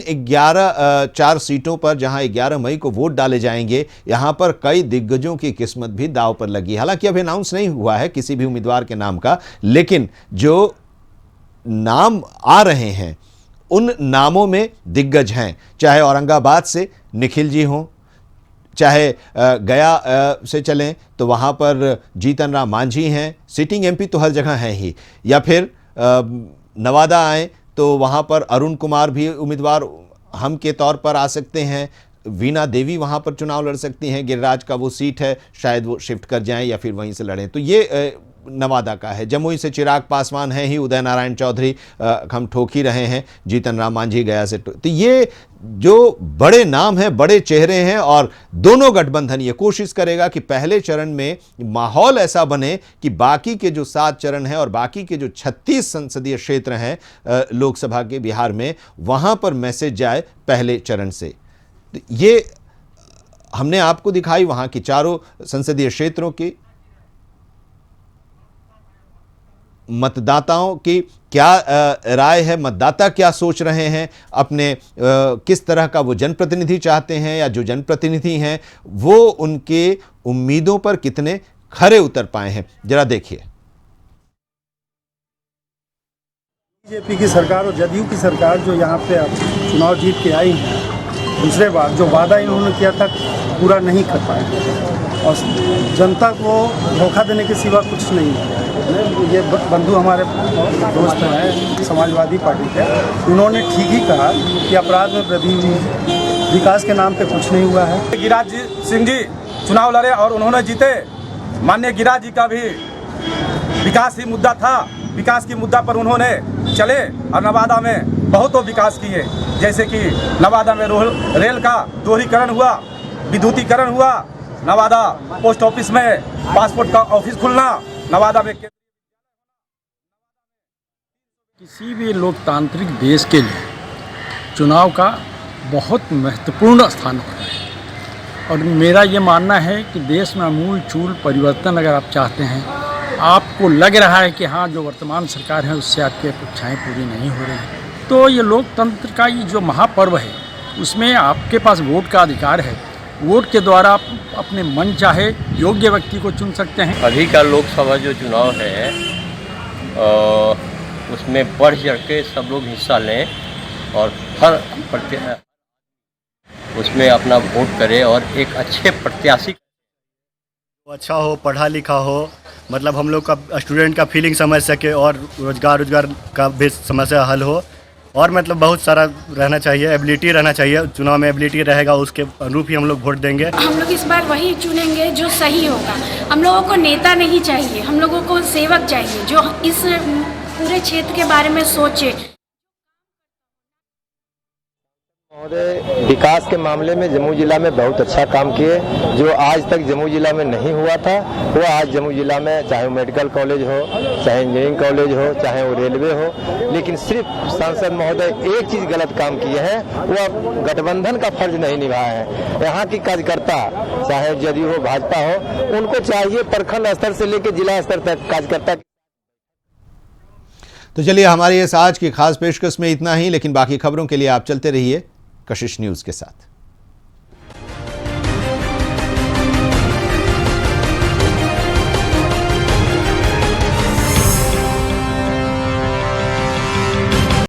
4 सीटों पर जहां 11 मई को वोट डाले जाएंगे, यहां पर कई दिग्गजों की किस्मत भी दांव पर लगी। हालांकि अभी अनाउंस नहीं हुआ है किसी भी उम्मीदवार के नाम का, लेकिन जो नाम आ रहे हैं उन नामों में दिग्गज हैं। चाहे औरंगाबाद से निखिल जी हों, चाहे गया से चलें तो वहां पर जीतन राम मांझी हैं, सिटिंग एमपी तो हर जगह हैं ही, या फिर नवादा आए तो वहां पर अरुण कुमार भी उम्मीदवार हम के तौर पर आ सकते हैं। वीणा देवी वहां पर चुनाव लड़ सकती हैं, गिरिराज का वो सीट है, शायद वो शिफ्ट कर जाएं या फिर वहीं से लड़ें। तो ये नवादा का है। जमुई से चिराग पासवान हैं ही, उदय नारायण चौधरी हम ठोक ही रहे हैं, जीतन राम मांझी गया से। तो ये जो बड़े नाम हैं, बड़े चेहरे हैं, और दोनों गठबंधन ये कोशिश करेगा कि पहले चरण में माहौल ऐसा बने कि बाकी के जो 7 चरण हैं और बाकी के जो 36 संसदीय क्षेत्र हैं लोकसभा के बिहार में, वहां पर मैसेज जाए पहले चरण से। ये हमने आपको दिखाई वहां की 4 संसदीय क्षेत्रों की मतदाताओं की क्या राय है, मतदाता क्या सोच रहे हैं, अपने किस तरह का वो जनप्रतिनिधि चाहते हैं, या जो जनप्रतिनिधि हैं वो उनके उम्मीदों पर कितने खरे उतर पाए हैं, जरा देखिए। बीजेपी की सरकार और जदयू की सरकार जो यहाँ पे चुनाव जीत के आई है, दूसरे बार जो वादा इन्होंने किया था पूरा नहीं कर पाए और जनता को धोखा देने के सिवा कुछ नहीं है। ये बंधु हमारे दोस्त हैं समाजवादी पार्टी के, उन्होंने ठीक ही कहा कि अपराध में वृद्धि हुई, विकास के नाम पे कुछ नहीं हुआ है। गिरिराज सिंह जी चुनाव लड़े और उन्होंने जीते। माननीय गिरिराज जी का भी विकास ही मुद्दा था, विकास की मुद्दा पर उन्होंने चले और नवादा में बहुत विकास किए, जैसे कि नवादा में रेल का दोहरीकरण हुआ, विद्युतीकरण हुआ, नवादा पोस्ट ऑफिस में पासपोर्ट का ऑफिस खुलना, नवादा में किसी भी लोकतांत्रिक देश के लिए चुनाव का बहुत महत्वपूर्ण स्थान होता है। और मेरा ये मानना है कि देश में आमूल चूल परिवर्तन अगर आप चाहते हैं, आपको लग रहा है कि हाँ जो वर्तमान सरकार है उससे आपकी अपेक्षाएं पूरी नहीं हो रही हैं, तो ये लोकतंत्र का ये जो महापर्व है उसमें आपके पास वोट का अधिकार है। वोट के द्वारा आप अपने मन चाहे योग्य व्यक्ति को चुन सकते हैं। अभी का लोकसभा जो चुनाव है उसमें बढ़ चढ़ के सब लोग हिस्सा लें और हर उसमें अपना वोट करें और एक अच्छे प्रत्याशी अच्छा हो, पढ़ा लिखा हो, मतलब हम लोग का स्टूडेंट का फीलिंग समझ सके और रोजगार का भी समस्या हल हो, और मतलब बहुत सारा रहना चाहिए, एबिलिटी रहना चाहिए। चुनाव में एबिलिटी रहेगा उसके अनुरूप ही हम लोग वोट देंगे। हम लोग इस बार वही चुनेंगे जो सही होगा। हम लोगों को नेता नहीं चाहिए, हम लोगों को सेवक चाहिए जो इस पूरे क्षेत्र के बारे में सोचे। महोदय विकास के मामले में जमुई जिला में बहुत अच्छा काम किए। जो आज तक जमुई जिला में नहीं हुआ था वो आज जमुई जिला में, चाहे वो मेडिकल कॉलेज हो, चाहे इंजीनियरिंग कॉलेज हो, चाहे वो रेलवे हो। लेकिन सिर्फ सांसद महोदय एक चीज गलत काम किए हैं, वो गठबंधन का फर्ज नहीं निभाया है। यहाँ की कार्यकर्ता, चाहे जदयू हो, भाजपा हो, उनको चाहिए प्रखंड स्तर से लेकर जिला स्तर तक कार्यकर्ता। तो चलिए, हमारी इस आज की खास पेशकश में इतना ही, लेकिन बाकी खबरों के लिए आप चलते रहिए कशिश न्यूज के साथ।